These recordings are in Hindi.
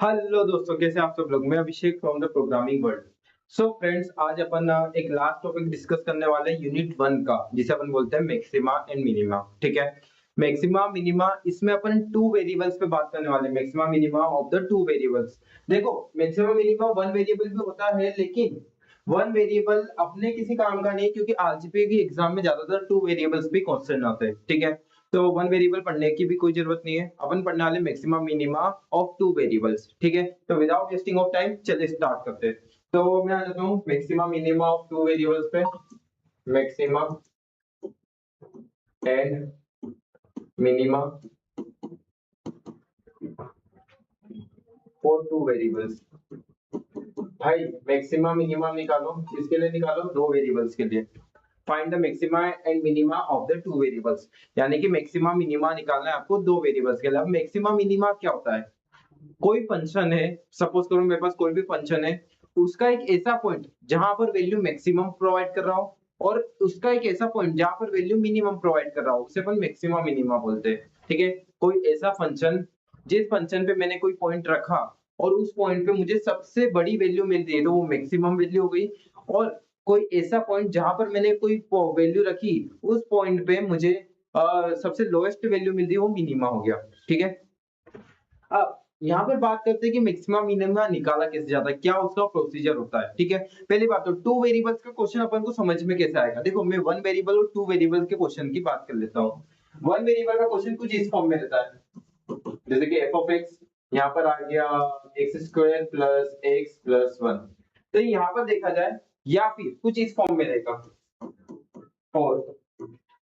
हेलो दोस्तों, कैसे आप सब लोग। मैं Abhishek from the programming world. So friends, आज अपन एक लास्ट टॉपिक डिस्कस करने वाले हैं यूनिट 1 का, जिसे अपन बोलते हैं मैक्सिमा एंड मिनिमा। ठीक है, मैक्सिमा मिनिमा, इसमें अपन टू वेरिएबल्स पे बात करने वाले हैं। Maxima minima of the two variables. देखो, मैक्सिमा मिनिमा वन वेरिएबल भी होता है, लेकिन वन वेरिएबल अपने किसी काम का नहीं, क्योंकि आरजीपी की एग्जाम में ज्यादातर टू वेरिएबल्स भी क्वेश्चन आते हैं। ठीक है, तो वन वेरिएबल पढ़ने की भी कोई जरूरत नहीं है। अपन पढ़ने वाले maxima minima of two variables. ठीक है, तो विदाउट वेस्टिंग ऑफ टाइम चलिए स्टार्ट करते हैं। तो मैं आ जाता हूँ maxima minima of two variables पे। Maxima and minima for two variables. भाई मैक्सिमा मिनिमा निकालो, किसके लिए निकालो? दो वेरिएबल्स के लिए। Find the maxima and minima of the two variables, यानी कि मैक्सिमा मिनिमा निकालना है आपको दो वेरिएबल्स के लिए। अब मैक्सिमा मिनिमा क्या होता है? कोई फंक्शन है, सपोज करो मेरे पास कोई भी फंक्शन है, उसका एक ऐसा पॉइंट जहां पर वैल्यू मैक्सिमम प्रोवाइड कर रहा हो, और उसका एक ऐसा पॉइंट जहां पर वैल्यू मिनिमम प्रोवाइड कर रहा हो, उसे अपन मैक्सिमा मिनिमा बोलते हैं। ठीक है, कोई ऐसा फंक्शन जिस फंक्शन पे मैंने कोई पॉइंट रखा और उस पॉइंट पे मुझे सबसे बड़ी वैल्यू मिल रही है, तो वो मैक्सिमम वैल्यू हो गई। और कोई ऐसा पॉइंट जहां पर मैंने कोई वैल्यू रखी, उस पॉइंट पे मुझे सबसे लोएस्ट वैल्यू मिल रही है, वो मिनिमा हो गया। ठीक है, अब यहाँ पे बात करते हैं कि मैक्सिमा मिनिमा निकाला कैसे जाता है, क्या उसका प्रोसीजर होता है। ठीक है, पहली बात तो टू वेरिएबल्स का क्वेश्चन अपन को समझ में कैसे आएगा। देखो, मैं वन वेरिएबल और टू वेरिएबल के क्वेश्चन की बात कर लेता हूँ। वन वेरिएबल का क्वेश्चन कुछ इस फॉर्म में रहता है, जैसे कि एफ ऑफ एक्स, यहाँ पर आ गया x square plus x plus one. तो यहाँ पर देखा जाए, या फिर कुछ इस फॉर्म में रहेगा। और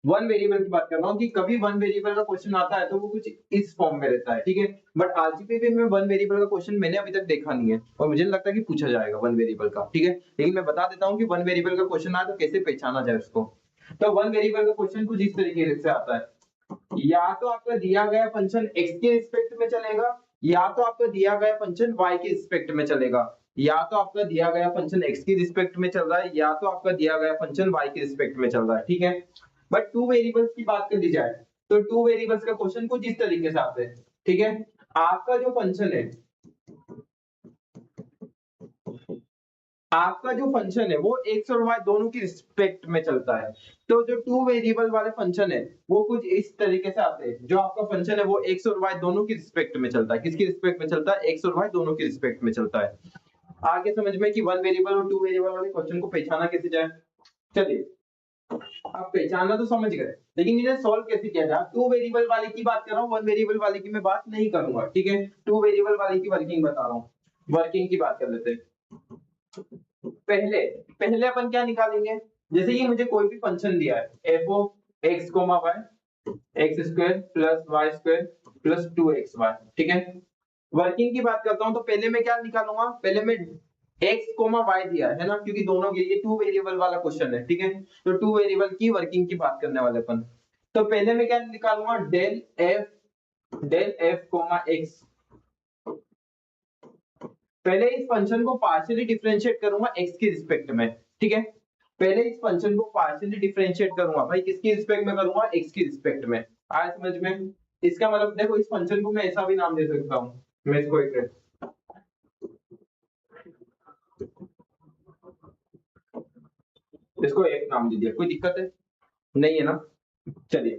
वन वेरिएबल की बात कर रहा हूँ कि कभी वन वेरिएबल का क्वेश्चन आता है तो वो कुछ इस फॉर्म में रहता है। ठीक है, बट आरजीपी में वन वेरिएबल का क्वेश्चन मैंने अभी तक देखा नहीं है, और मुझे नहीं लगता कि पूछा जाएगा वन वेरिएबल का। ठीक है, लेकिन मैं बता देता हूँ कि वन वेरिएबल का क्वेश्चन आए तो कैसे पहचाना जाए उसको। तो वन वेरिएबल का क्वेश्चन कुछ इस तरीके से आता है, या तो आपका दिया गया फंक्शन x के रिस्पेक्ट में चलेगा, या तो आपका दिया गया फंक्शन y के रिस्पेक्ट में चलेगा, या तो आपका दिया गया फंक्शन x की रिस्पेक्ट में चल रहा है, या तो आपका दिया गया फंक्शन y के रिस्पेक्ट में चल रहा है। ठीक है, बट टू वेरिएबल्स की बात कर ली जाए तो टू वेरिएबल्स का क्वेश्चन कुछ इस तरीके से आता है। ठीक है, आपका जो फंक्शन है, आपका जो फंक्शन है वो एक्स और वाई दोनों की रिस्पेक्ट में चलता है। तो जो टू वेरिएबल वाले फंक्शन है वो कुछ इस तरीके से आते हैं। जो आपका फंक्शन है वो एक्स और वाई दोनों की रिस्पेक्ट में चलता है। किसकी रिस्पेक्ट में चलता है? एक्स और वाई दोनों की रिस्पेक्ट में चलता है। आगे समझ में कि वन वेरिएबल और टू वेरिएबल वाले क्वेश्चन को पहचाना कैसे जाए। चलिए, आप पहचानना तो समझ गए, लेकिन इन्हें सॉल्व कैसे किया जाए। टू वेरिएबल वाले की बात कर रहा हूँ, वन वेरिएबल वाले की मैं बात नहीं करूंगा। ठीक है, टू वेरिएबल वाले की वर्किंग बता रहा हूँ। वर्किंग की बात कर लेते हैं। पहले पहले अपन क्या निकालेंगे, जैसे कि मुझे कोई भी फंक्शन दिया है f of x comma y, x square plus y square plus two x y. ठीक है, वर्किंग की बात करता हूं तो पहले मैं क्या निकालूंगा, पहले मैं एक्स कोमा वाई दिया है ना, क्योंकि दोनों के लिए टू वेरिएबल वाला क्वेश्चन है। ठीक है, तो टू वेरिएबल की वर्किंग की बात करने वाले अपन। तो पहले मैं क्या निकालूंगा, डेल एफ कोमा एक्स। पहले इस फंक्शन को पार्शियली डिफरेंशिएट करूंगा एक्स की रिस्पेक्ट में। ठीक है, पहले इस फंक्शन को पार्शियली डिफरेंशिएट करूंगा भाई, किसकी रिस्पेक्ट में करूंगा? एक्स की रिस्पेक्ट में। आया समझ में? इसका मतलब देखो, इस फंक्शन को मैं ऐसा भी नाम दे सकता हूं। मैं इसको एक, इसको एक नाम दे दिया, कोई दिक्कत है? नहीं है ना? चलिए,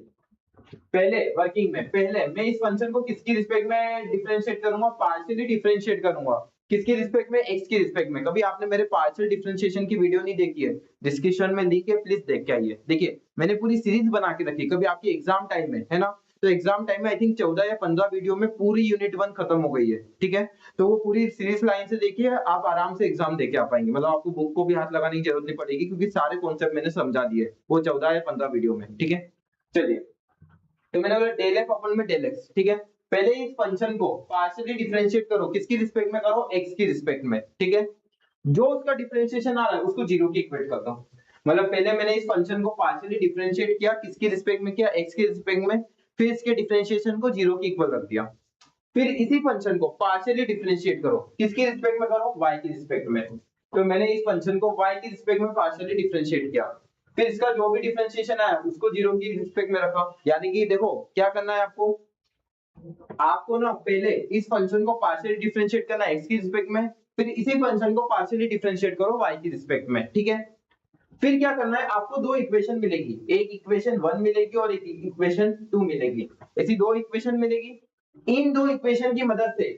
पहले वर्किंग में पहले मैं इस फंक्शन को किसकी रिस्पेक्ट में डिफरेंशिएट करूंगा? पार्शियली डिफरेंशिएट करूंगा। किसकी रिस्पेक्ट में? एक्स की रिस्पेक्ट में। कभी आपने मेरे पार्शियल डिफरेंशिएशन की वीडियो नहीं देखी है, डिस्क्रिप्शन में लिंक है, प्लीज देख के आइए। देखिए, मैंने पूरी सीरीज बना के रखी, कभी आपकी एग्जाम टाइम में है ना, तो एग्जाम टाइम में आई थिंक 14 या 15 वीडियो में पूरी यूनिट 1 खत्म हो गई है। ठीक है, तो वो पूरी सीरीज लाइन से देखिए, आप आराम से एग्जाम देके आ पाएंगे। मतलब आपको बुक को भी हाथ लगाने की जरूरत नहीं पड़ेगी, क्योंकि सारे कॉन्सेप्ट मैंने समझा दिए वो 14 या 15 वीडियो में। ठीक है, चलिए, तो मैंने बोला डेल एफ अपन में डेल एक्स। ठीक है, पहले इस फंक्शन को पार्शियली डिफरेंशिएट करो, किसकी रिस्पेक्ट में करो? एक्स की रिस्पेक्ट में। ठीक है, जो उसका डिफरेंशिएशन आ रहा है उसको जीरो की इक्वेट करता हूं। मतलब पहले मैंने इस फंक्शन को पार्शियली डिफरेंशिएट किया, किसकी रिस्पेक्ट में किया? एक्स की रिस्पेक्ट में। फिर इसके डिफरेंशिएशन को जीरो की इक्वल रख दिया। फिर इसी फंक्शन को पार्शियली डिफरेंशिएट करो, किसकी रिस्पेक्ट में करो? वाई की रिस्पेक्ट में। तो मैंने इस फंक्शन को वाई की रिस्पेक्ट में पार्शियली डिफरेंशिएट किया। फिर इसका जो भी डिफरेंशिएशन आया उसको जीरो की रिस्पेक्ट में रखा। यानी कि देखो क्या करना है आपको, आपको ना पहले इस फंक्शन को पार्शियली डिफरेंशिएट करना है x की रिस्पेक्ट में, फिर इसी फंक्शन को पार्शियली डिफरेंशिएट करो y की रिस्पेक्ट में, ठीक है। फिर क्या करना है, आपको दो इक्वेशन मिलेगी, एक इक्वेशन 1 मिलेगी और एक इक्वेशन 2 मिलेगी। ऐसी दो इक्वेशन मिलेगी। इन दो इक्वेशन की मदद से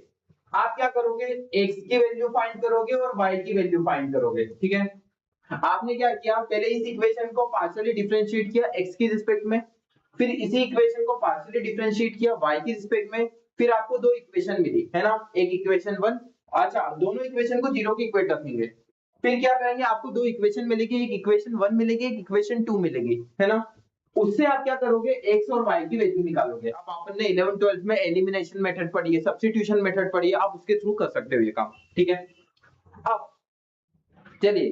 आप क्या करोगे, x की वैल्यू फाइंड करोगे और y की वैल्यू फाइंड करोगे, ठीक है। आपने क्या किया, पहले इस इक्वेशन को पार्शियली डिफरेंशिएट किया x की रिस्पेक्ट में, फिर इसी इक्वेशन को पार्शियली डिफरेंशिएट किया y की रिस्पेक्ट में, फिर आपको दो इक्वेशन मिली है ना, एक इक्वेशन 1, अच्छा दोनों इक्वेशन को जीरो के इक्वेट रखेंगे। फिर क्या करेंगे, आपको दो इक्वेशन मिलेगी, एक इक्वेशन 1 मिलेगी, एक इक्वेशन 2 मिलेगी, है ना। उससे आप क्या करोगे, x और y की वैल्यू निकालोगे। अब आपने 11 12 में एलिमिनेशन मेथड पढ़ी है, सब्स्टिट्यूशन मेथड पढ़ी है, आप उसके थ्रू कर सकते हो ये काम, ठीक है। अब चलिए,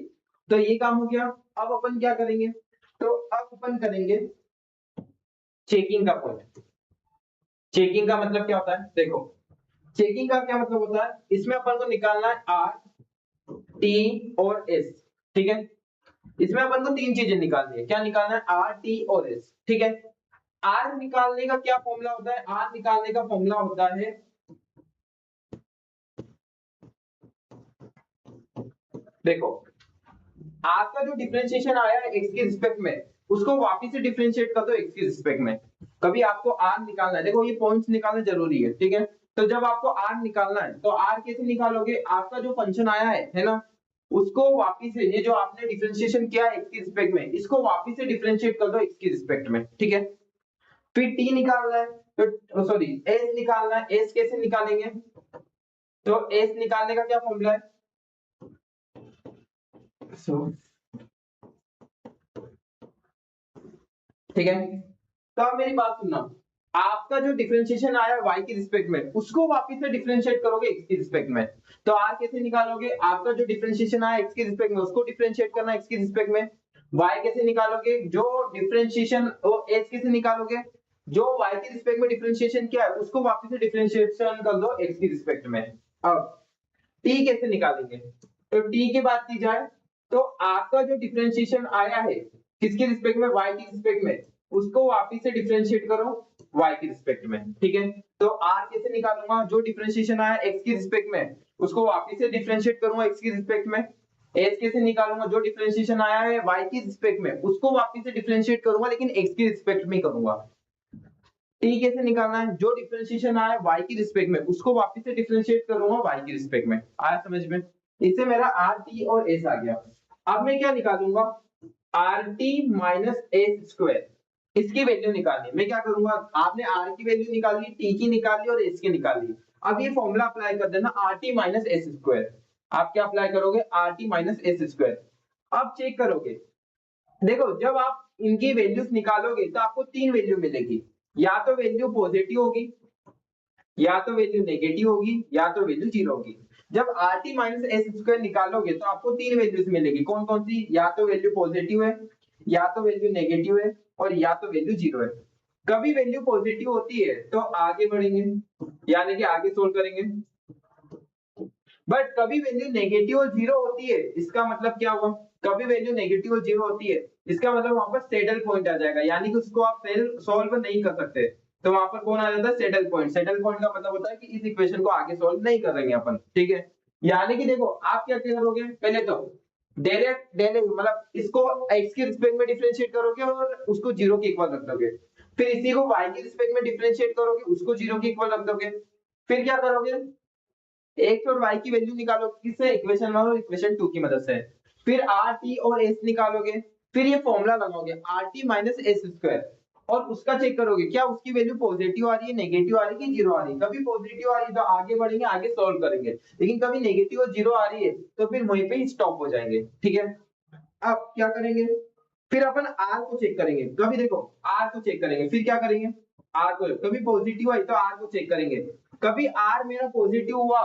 तो ये काम हो गया। अब अपन क्या करेंगे, तो अब अपन करेंगे चेकिंग का पॉइंट। चेकिंग का मतलब क्या होता है, देखो चेकिंग का क्या मतलब होता है, इसमें अपन को निकालना है आर, टी और एस, ठीक है। इसमें अपन को तीन चीजें निकालनी है, क्या निकालना है, आर, टी और एस, ठीक है। आर निकालने का क्या फॉर्मूला होता है, आर निकालने का फॉर्मूला होता है, देखो आपका जो डिफरेंशिएशन आया है x के रिस्पेक्ट में, उसको वापस से डिफरेंशिएट कर दो x के रिस्पेक्ट में। कभी आपको r निकालना है, देखो ये पॉइंट्स निकालना जरूरी है, ठीक है। तो जब आपको r निकालना है तो r कैसे निकालोगे, आपका जो फंक्शन आया है ना, उसको वापस से, ये जो आपने डिफरेंशिएशन किया है x के रिस्पेक्ट में, इसको वापस से डिफरेंशिएट कर दो x के रिस्पेक्ट में, ठीक है। फिर t निकालना है, तो सॉरी s निकालना है, s कैसे निकालेंगे, तो s निकालने का क्या फॉर्मूला है, ठीक है। तो अब मेरी बात सुनना, आपका जो डिफरेंशिएशन आया y की रिस्पेक्ट में, उसको वापस से डिफरेंशिएट करोगे x की रिस्पेक्ट में। तो r कैसे निकालोगे, आपका जो डिफरेंशिएशन आया x की रिस्पेक्ट में, उसको डिफरेंशिएट करना x की रिस्पेक्ट में। y कैसे निकालोगे, जो डिफरेंशिएशन s कैसे निकालोगे, जो y की रिस्पेक्ट में डिफरेंशिएशन किया है उसको वापस से डिफरेंशिएशन कर दो x की रिस्पेक्ट में। अब t कैसे निकालेंगे, तो t की बात की जाए तो आपका जो डिफरेंशिएशन आया है किसके रिस्पेक्ट में, y की रिस्पेक्ट में, उसको वापस से डिफरेंशिएट करो y की रिस्पेक्ट में, ठीक है। तो r कैसे निकालूंगा, जो डिफरेंशिएशन आया x की रिस्पेक्ट में, उसको वापस से डिफरेंशिएट करूंगा x की रिस्पेक्ट में। s कैसे निकालूंगा, जो डिफरेंशिएशन आया है y की रिस्पेक्ट में, उसको वापस से डिफरेंशिएट करूंगा लेकिन x की रिस्पेक्ट में करूंगा। t कैसे निकालना है, जो डिफरेंशिएशन आया y की रिस्पेक्ट में, उसको वापस से डिफरेंशिएट करूंगा y की रिस्पेक्ट में। आया समझ में, इससे मेरा r t और s आ गया। अब मैं क्या निकालूंगा, R T minus S square, इसकी वैल्यू निकालनी है। मैं क्या करूंगा, आपने आर की वैल्यू निकाल ली, टी की निकाल ली और एस की निकाल ली। अब ये फॉर्मूला अप्लाई कर देना, R T minus S square. आप क्या अप्लाई करोगे, R T minus S square. अब चेक करोगे, देखो जब आप इनकी वैल्यूज निकालोगे तो आपको तीन वैल्यू मिलेगी, या तो वैल्यू पॉजिटिव होगी, या तो वैल्यू नेगेटिव होगी, या तो वैल्यू जीरो होगी। जब R T minus S square निकालोगे तो आपको तीन वैल्यूज मिलेगी, कौन कौन सी, या तो वैल्यू पॉजिटिव है, या तो वैल्यू नेगेटिव है और या तो वैल्यू जीरो है। कभी वैल्यू पॉजिटिव होती है तो आगे बढ़ेंगे, यानी कि आगे सोल्व करेंगे। बट कभी वैल्यू नेगेटिव और जीरो होती है, इसका मतलब क्या हुआ, कभी वैल्यू नेगेटिव और जीरो होती है, इसका मतलब वहां पर सेटल पॉइंट आ जाएगा, यानी कि उसको आप सॉल्व नहीं कर सकते। तो वहां पर कौन आ जाता है, सेटल पॉइंट। सेटल पॉइंट का मतलब होता है कि इस इक्वेशन को आगे सॉल्व नहीं करेंगे अपन, ठीक है। यानी कि देखो आप क्या करोगे, पहले तो डायरेक्ट डायरेक्ट मतलब इसको x के रिस्पेक्ट में डिफरेंशिएट करोगे और उसको जीरो के इक्वल रख दोगे। फिर इसी को y के रिस्पेक्ट में डिफरेंशिएट करोगे, उसको जीरो के इक्वल रख दोगे। फिर क्या करोगे, x और y की वैल्यू निकालो, किससे, इक्वेशन 1 और इक्वेशन 2 की मदद से। फिर r t और s निकालोगे, फिर ये फॉर्मूला लगाओगे r t minus S square, और उसका चेक करोगे क्या उसकी वैल्यू पॉजिटिव आ रही है, नेगेटिव आ रही है कि जीरो आ रही है। कभी पॉजिटिव आ रही है तो आगे बढ़ेंगे, आगे सॉल्व करेंगे, लेकिन कभी नेगेटिव और जीरो आ रही है तो फिर वहीं पे ही स्टॉप हो जाएंगे, ठीक है। अब क्या करेंगे, फिर अपन r को चेक करेंगे, कभी देखो r को चेक करेंगे, फिर क्या करेंगे, r को कभी पॉजिटिव आई तो r को चेक करेंगे। कभी r मेरा पॉजिटिव हुआ,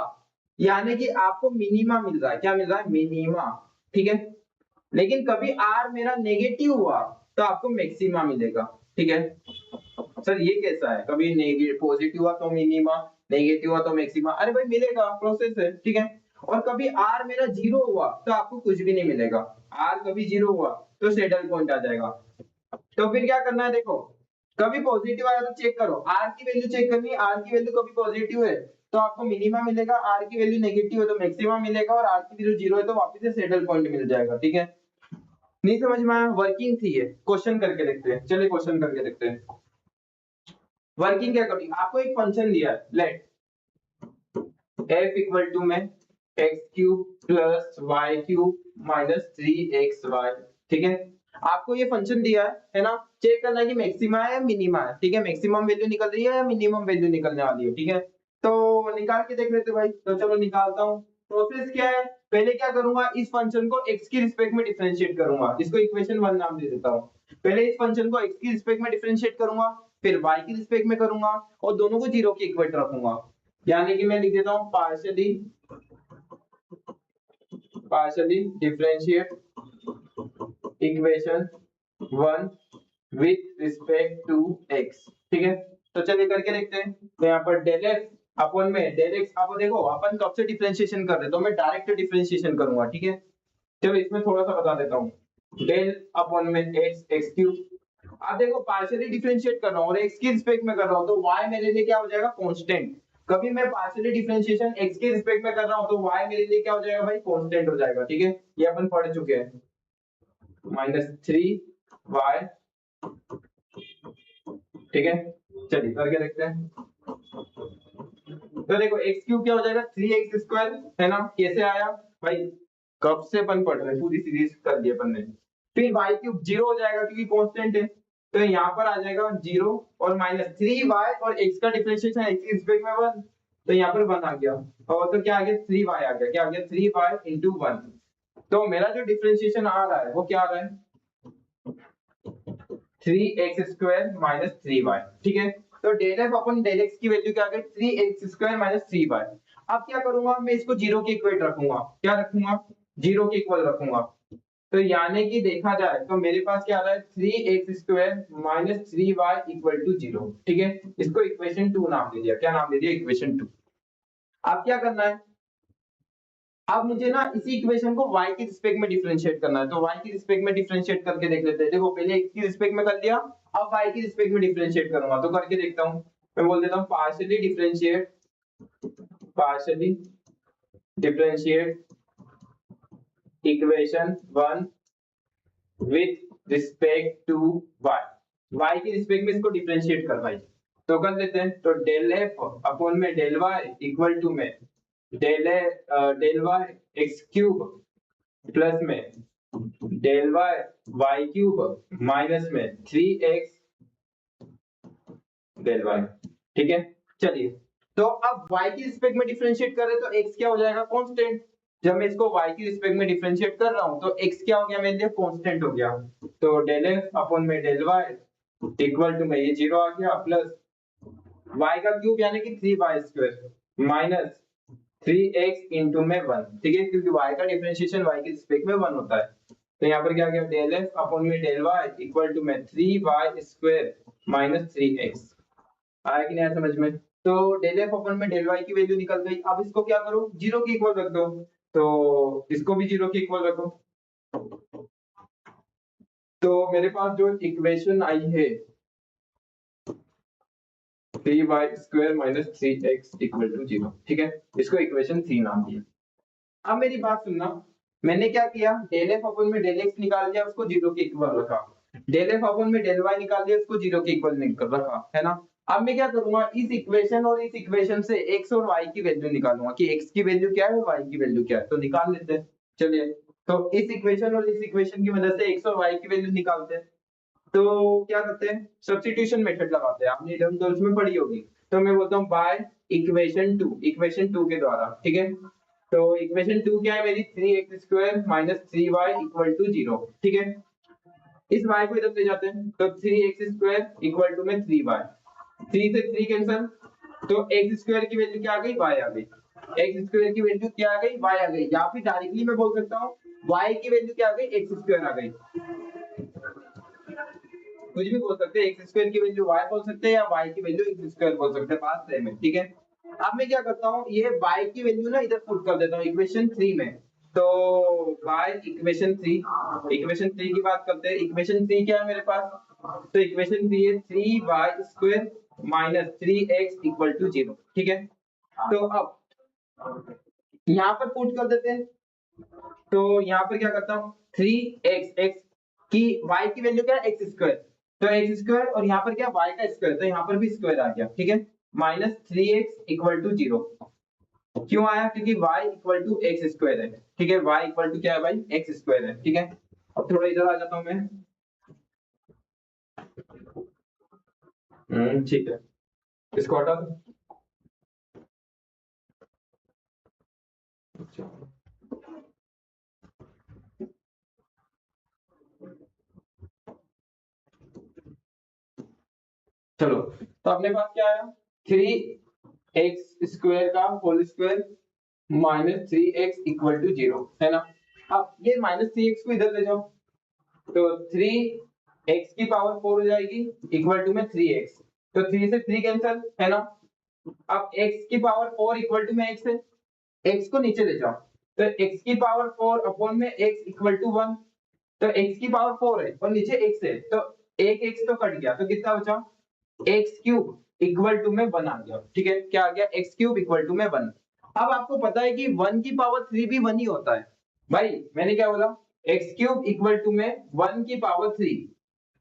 यानी कि आपको मिनिमा मिल रहा है, क्या मिल रहा है, मिनिमा, ठीक है। लेकिन कभी r मेरा नेगेटिव हुआ तो आपको मैक्सिमा मिलेगा, ठीक है। सर ये कैसा है, कभी नेगेटिव पॉजिटिव हुआ तो मिनिमा, नेगेटिव हुआ तो मैक्सिमा, अरे भाई मिलेगा, प्रोसेस है, ठीक है। और कभी r मेरा जीरो हुआ तो आपको कुछ भी नहीं मिलेगा, r कभी जीरो हुआ तो सेटल पॉइंट आ जाएगा। तो फिर क्या करना है, देखो कभी पॉजिटिव आया तो चेक करो, आर की वैल्यू चेक करनी है, आर की वैल्यू कभी पॉजिटिव है तो आपको मिनिमा मिलेगा, आर की वैल्यू नेगेटिव है तो मैक्सिमा मिलेगा, और आर की वैल्यू जीरो है तो वापस से सेटल पॉइंट मिल जाएगा। ठीक है, नहीं समझ में आया? वर्किंग थी ये, क्वेश्चन करके देखते हैं, चलिए क्वेश्चन करके देखते हैं। वर्किंग क्या करेंगे, आपको एक फंक्शन दिया है, लेट f इक्वल टू में x cube plus y cube minus 3xy। ठीक है, आपको ये फंक्शन दिया है ना, चेक करना है कि मैक्सिमा है या मिनिमा है। ठीक है, मैक्सिमम वैल्यू निकल रही है या मिनिमम वैल्यू निकलने वाली है। ठीक है, तो निकाल के देख लेते भाई, तो चलो निकालता हूँ। प्रोसेस क्या है, पहले क्या करूंगा, इस फंक्शन को x की रिस्पेक्ट में डिफरेंशिएट करूंगा, इसको इक्वेशन 1 नाम दे देता हूँ। पहले इस फंक्शन को x की रिस्पेक्ट में डिफरेंशिएट करूंगा, फिर y की रिस्पेक्ट में करूंगा, और दोनों को जीरो के इक्वेट रखूंगा। यानी कि मैं लिख देता हूँ partially differentiate equation 1 with respect to x। ठीक है, तो चलिए करके देखते हैं। तो यहाँ पर डेल f अपन में डेल x, आप देखो अपन कब से डिफरेंशिएशन कर रहे हैं, तो मैं डायरेक्ट डिफरेंशिएशन करूंगा। ठीक है, चलो इसमें थोड़ा सा बता देता हूँ। डेल अपन में x क्यूब, आप देखो पार्शियली डिफरेंशिएट कर रहा हूँ और x की रिस्पेक्ट में कर रहा हूँ, तो y मेरे लिए क्या हो जाएगा, कांस्टेंट। कभी मैं पार्शियली डिफरेंशिएशन x के रिस्पेक्ट में कर रहा हूँ तो y मेरे लिए क्या हो जाएगा भाई, कांस्टेंट हो जाएगा। ठीक है, ये अपन पढ़ चुके हैं, -3y। ठीक है, चलिए करके देखते हैं। तो देखो x क्यूब क्या हो जाएगा, 3x स्क्वायर, है ना, कैसे आया भाई, कब से अपन पढ़ रहे हैं, पूरी सीरीज कर दी अपन ने। फिर y क्यूब जीरो हो जाएगा क्योंकि कांस्टेंट है, तो यहाँ पर आ जाएगा जीरो, और -3y, और x का डिफरेंशिएशन x की रिस्पेक्ट में 1, तो यहाँ पर 1 आ गया, और तो क्या आ गया, 3y आ गया, क्या आ गया, 3y इंटू 1। तो मेरा जो डिफरेंशिएशन आ रहा है वो क्या आ रहा है, 3x स्क्वायर माइनस 3y। ठीक है, तो डेल f अपन डेल x की वैल्यू क्या आ गई, 3x स्क्वायर माइनस 3y। अब क्या करूंगा, मैं इसको जीरो के इक्वल रखूंगा, क्या रखूंगा, जीरो के इक्वल रखूंगा। तो यानी कि देखा जाए तो मेरे पास क्या आ रहा है, 3x square minus 3y equal to 0। ठीक है, इसको इक्वेशन 2 नाम दे दिया, क्या नाम दे दिया, इक्वेशन 2। अब क्या करना है, अब मुझे ना इसी इक्वेशन को y की रिस्पेक्ट में डिफरेंशिएट करना है, तो y की रिस्पेक्ट में डिफरेंशिएट करके देख लेते हैं। देखो पहले x की रिस्पेक्ट में कर दिया, अब y की रिस्पेक्ट में डिफरेंशिएट करूंगा, तो करके देखता हूं। मैं बोल देता हूं partially differentiate equation 1 with respect to y। y की रिस्पेक्ट में इसको डिफरेंशिएट कर भाई, तो कर लेते हैं। तो डेल f अपॉन में डेल y इक्वल टू में del y x cube plus में del y y cube minus में 3x डेल y। ठीक है, चलिए, तो अब y की रिस्पेक्ट में डिफरेंशिएट कर रहे हैं तो x क्या हो जाएगा, कांस्टेंट। जब मैं इसको y की रिस्पेक्ट में डिफरेंशिएट कर रहा हूं तो x क्या हो गया मेरे लिए, कांस्टेंट हो गया। तो डेल f अपॉन में डेल y इक्वल टू में ये जीरो आ गया, प्लस y का क्यूब यानी कि 3y square minus 3x into में 1। ठीक है, क्योंकि y का डिफरेंशिएशन y की रिस्पेक्ट में 1 होता है, तो यहाँ पर क्या गया, डेल f अपॉन में डेल y इक्वल टू में 3y स्क्वायर माइनस 3x। आया कि नहीं आया समझ में? तो डेल f अपॉन में डेल y की वैल्यू निकल गई। अब इसको क्या करो, जीरो के इक्वल रख दो, तो इसको भी जीरो के इक्वल रखो। तो मेरे पास जो इक्वेशन आई है 3y square minus 3x equal to 0। ठीक है, इसको इक्वेशन 3 नाम दिया। अब मेरी बात सुनना, मैंने क्या किया, डेल f अपॉन में डेल x निकाल दिया, उसको जीरो के इक्वल रखा, डेल f अपॉन में डेल y निकाल दिया, उसको जीरो के इक्वल रखा, है ना। अब मैं क्या करूंगा, इस इक्वेशन और इस इक्वेशन से x और y की वैल्यू निकालूंगा कि x की वैल्यू क्या है, y की वैल्यू क्या है, तो निकाल लेते हैं। चलिए, तो इस इक्वेशन और इस इक्वेशन की मदद से x और y की वैल्यू निकालते हैं। तो क्या करते हैं, सब्स्टिट्यूशन मेथड लगाते हैं, आपने 11th में पढ़ी होगी। तो मैं बोलता हूँ बाय इक्वेशन 2 के द्वारा। ठीक है, तो इक्वेशन 2 क्या है मेरी, 3x square minus 3y equal to 0। ठीक है, इस y को इधर ले जाते हैं, तो 3x स्क्वायर इक्वल टू में 3y, 3 से 3 कैंसिल, तो x स्क्वायर की वैल्यू क्या आ गई, y आ गई, x स्क्वायर की वैल्यू क्या आ गई, y आ गई, या फिर डायरेक्टली मैं बोल सकता हूँ y की वैल्यू क्या आ गई, x स्क्वायर आ गई। कुछ भी बोल सकते हैं, x स्क्वायर की वैल्यू y बोल सकते हैं या y की वैल्यू x स्क्वायर बोल सकते हैं, बात सेम है। ठीक है, अब मैं क्या करता हूँ, ये y की वैल्यू ना इधर पुट कर देता हूँ इक्वेशन 3 में। तो बाय इक्वेशन 3 की बात करते हैं। इक्वेशन 3 क्या है मेरे पास, तो इक्वेशन दी है 3y² minus 3x equal to 0। ठीक है, तो अब यहाँ पर पुट कर देते हैं। तो यहाँ पर क्या करता हूँ, 3x की y की वैल्यू क्या है x², तो x² और यहाँ पर क्या y का स्क्वायर, तो यहाँ पर भी स्क्वायर आ गया। ठीक है, माइनस 3x इक्वल टू 0। क्यों आया, क्योंकि y इक्वल टू x² है। ठीक है, y इक्वल टू क्या है भाई, x² है। ठीक है, अब थोड़ा इधर आ जाता हूँ मैं। ठीक है, इसको हटा दो। चलो, तो अपने पास क्या आया, 3x² का whole square minus 3x equal to 0 है ना। अब ये माइनस 3x को इधर ले जाओ, तो 3x की पावर 4 हो जाएगी इक्वल टू में 3x, तो 3 से 3 कैंसिल है ना। अब x की पावर 4 इक्वल टू में x है, x को नीचे ले जाओ, तो x की पावर 4 अपॉन में x इक्वल टू 1, तो x की पावर 4 है और नीचे x है, तो एक x तो कट गया, तो कितना बचा, x³ इक्वल टू में 1 आ गया। ठीक है, क्या आ गया, x³ इक्वल टू में 1। अब आपको पता है कि 1 की पावर 3 भी 1 ही होता है भाई, मैंने क्या बोला, x³ इक्वल टू में 1 की पावर 3।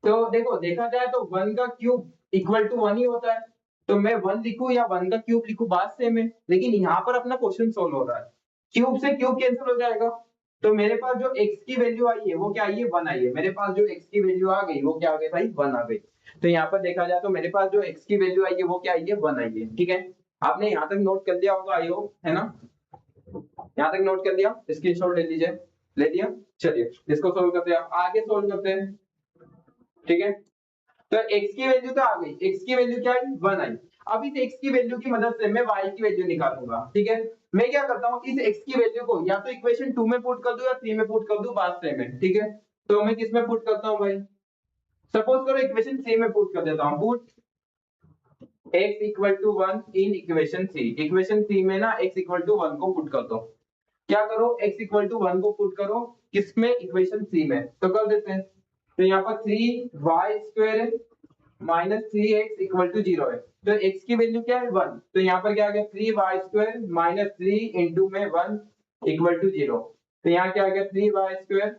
तो देखो, देखा जाए तो 1 का क्यूब इक्वल टू 1 ही होता है, तो मैं 1 लिखूं या 1 का क्यूब लिखूं बात सेम है, लेकिन यहाँ पर अपना क्वेश्चन सोल्व हो रहा है, क्यूब से क्यूब कैंसिल हो जाएगा, तो मेरे पास जो x की वैल्यू आई है वो क्या आई है, 1 आई है। मेरे पास जो x की वैल्यू आ गई वो क्या आ गई भाई, 1 आ गई। तो यहाँ पर देखा जाए तो मेरे पास जो x की वैल्यू आई है वो क्या आई है, 1 आई है। ठीक है, आपने यहाँ तक नोट कर लिया होगा आई होप, है ना, यहाँ तक नोट कर लिया, स्क्रीनशॉट ले लीजिए, ले लिया। चलिए इसको सोल्व करते हैं, आगे सोल्व करते हैं। ठीक है, तो x की वैल्यू तो आ गई, x की वैल्यू क्या आई, 1 आई। अब इस x की वैल्यू की मदद से मैं y की वैल्यू निकालूंगा। ठीक है, मैं क्या करता हूँ, इस x की वैल्यू को या तो इक्वेशन 2 में पुट कर दूं या 3 में पुट कर दूं, बात सेम है। ठीक है, तो मैं किस में पुट करता हूँ भाई, सपोज करो इक्वेशन 3 में पुट कर देता हूँ, put x equal to 1 in equation 3। Equation 3 में ना x इक्वल टू 1 को पुट कर दो। क्या करो, x इक्वल टू 1 को पुट करो किसमें, इक्वेशन 3 में, तो कर देते हैं। तो यहाँ पर 3y² है माइनस 3x इक्वल टू 0 है, तो x की वैल्यू क्या है, 1, तो यहाँ पर क्या आ गया, 3y² माइनस 3 इंटू में 1 इक्वल टू 0, तो यहाँ क्या आ गया, 3y²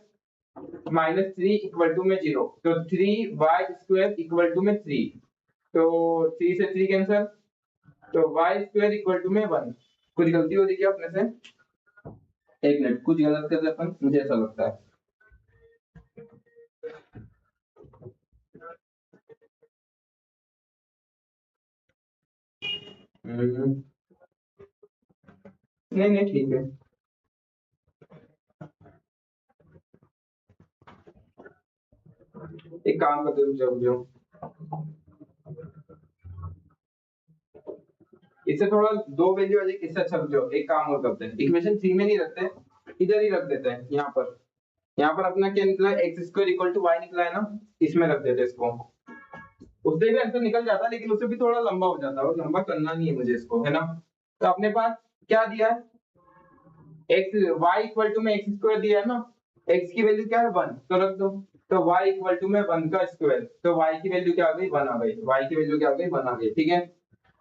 माइनस 3 इक्वल टू में 0, तो 3y² इक्वल टू में 3, तो 3 से 3 कैंसिल, तो y² इक्वल टू में 1। कुछ गलती हो रही क्या अपने से, एक मिनट, कुछ गलत कर रहे अपन, मुझे ऐसा लगता है। नहीं नहीं ठीक है, एक काम करते हैं, रुक जाओ, इससे थोड़ा दो वैल्यू आ जाए, इससे अच्छा रुक जाओ, एक काम और करते हैं, इक्वेशन 3 में नहीं रखते, इधर ही रख देते हैं, यहाँ पर अपना क्या निकला है, x² इक्वल टू y निकला है ना, इसमें रख देते हैं इसको। उससे भी आंसर निकल जाता, लेकिन उससे भी थोड़ा लंबा हो जाता है, और लंबा करना नहीं है मुझे इसको, है ना। तो अपने पास क्या दिया है, x y इक्वल टू में x² दिया है ना, x की वैल्यू क्या है, 1, तो रख दो, तो y इक्वल टू में 1 का स्क्वायर, तो y की वैल्यू क्या आ गई, 1 आ गई, y की वैल्यू क्या आ गई, 1 आ गई। ठीक है,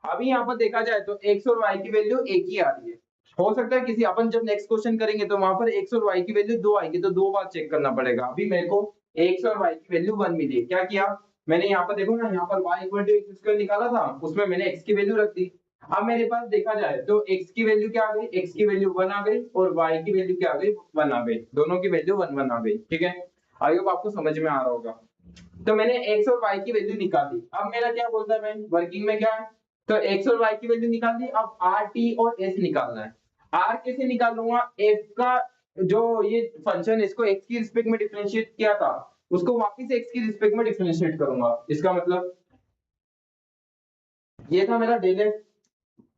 अभी यहाँ पर देखा जाए तो x और y की वैल्यू एक ही आ रही है, हो सकता है किसी अपन जब नेक्स्ट क्वेश्चन करेंगे तो वहां पर x और y की वैल्यू 2 आएगी, तो दो बार चेक करना पड़ेगा। अभी मेरे को x और y की वैल्यू 1 मिली, क्या किया मैंने, यहाँ पर देखो ना, यहाँ पर y इक्वल टू x² निकाला था, उसमें मैंने x की वैल्यू रख दी। अब मेरे पास देखा जाए तो x की वैल्यू क्या आ गई, x की वैल्यू 1 आ गई, और y की वैल्यू क्या आ गई, 1 आ गई, दोनों की वैल्यू 1 1 आ गई। ठीक है, आई होप आपको समझ में आ रहा होगा। तो मैंने x और y की वैल्यू निकाल दी, अब मेरा क्या बोलता है भाई, वर्किंग में क्या है, तो x और y की वैल्यू निकाल दी, अब r t और s निकालना है। r कैसे निकालूंगा, f का जो ये फंक्शन इसको x की रिस्पेक्ट में डिफरेंशिएट किया था, उसको वापस x की रिस्पेक्ट में डिफरेंशिएट करूंगा। इसका मतलब ये था मेरा डेल x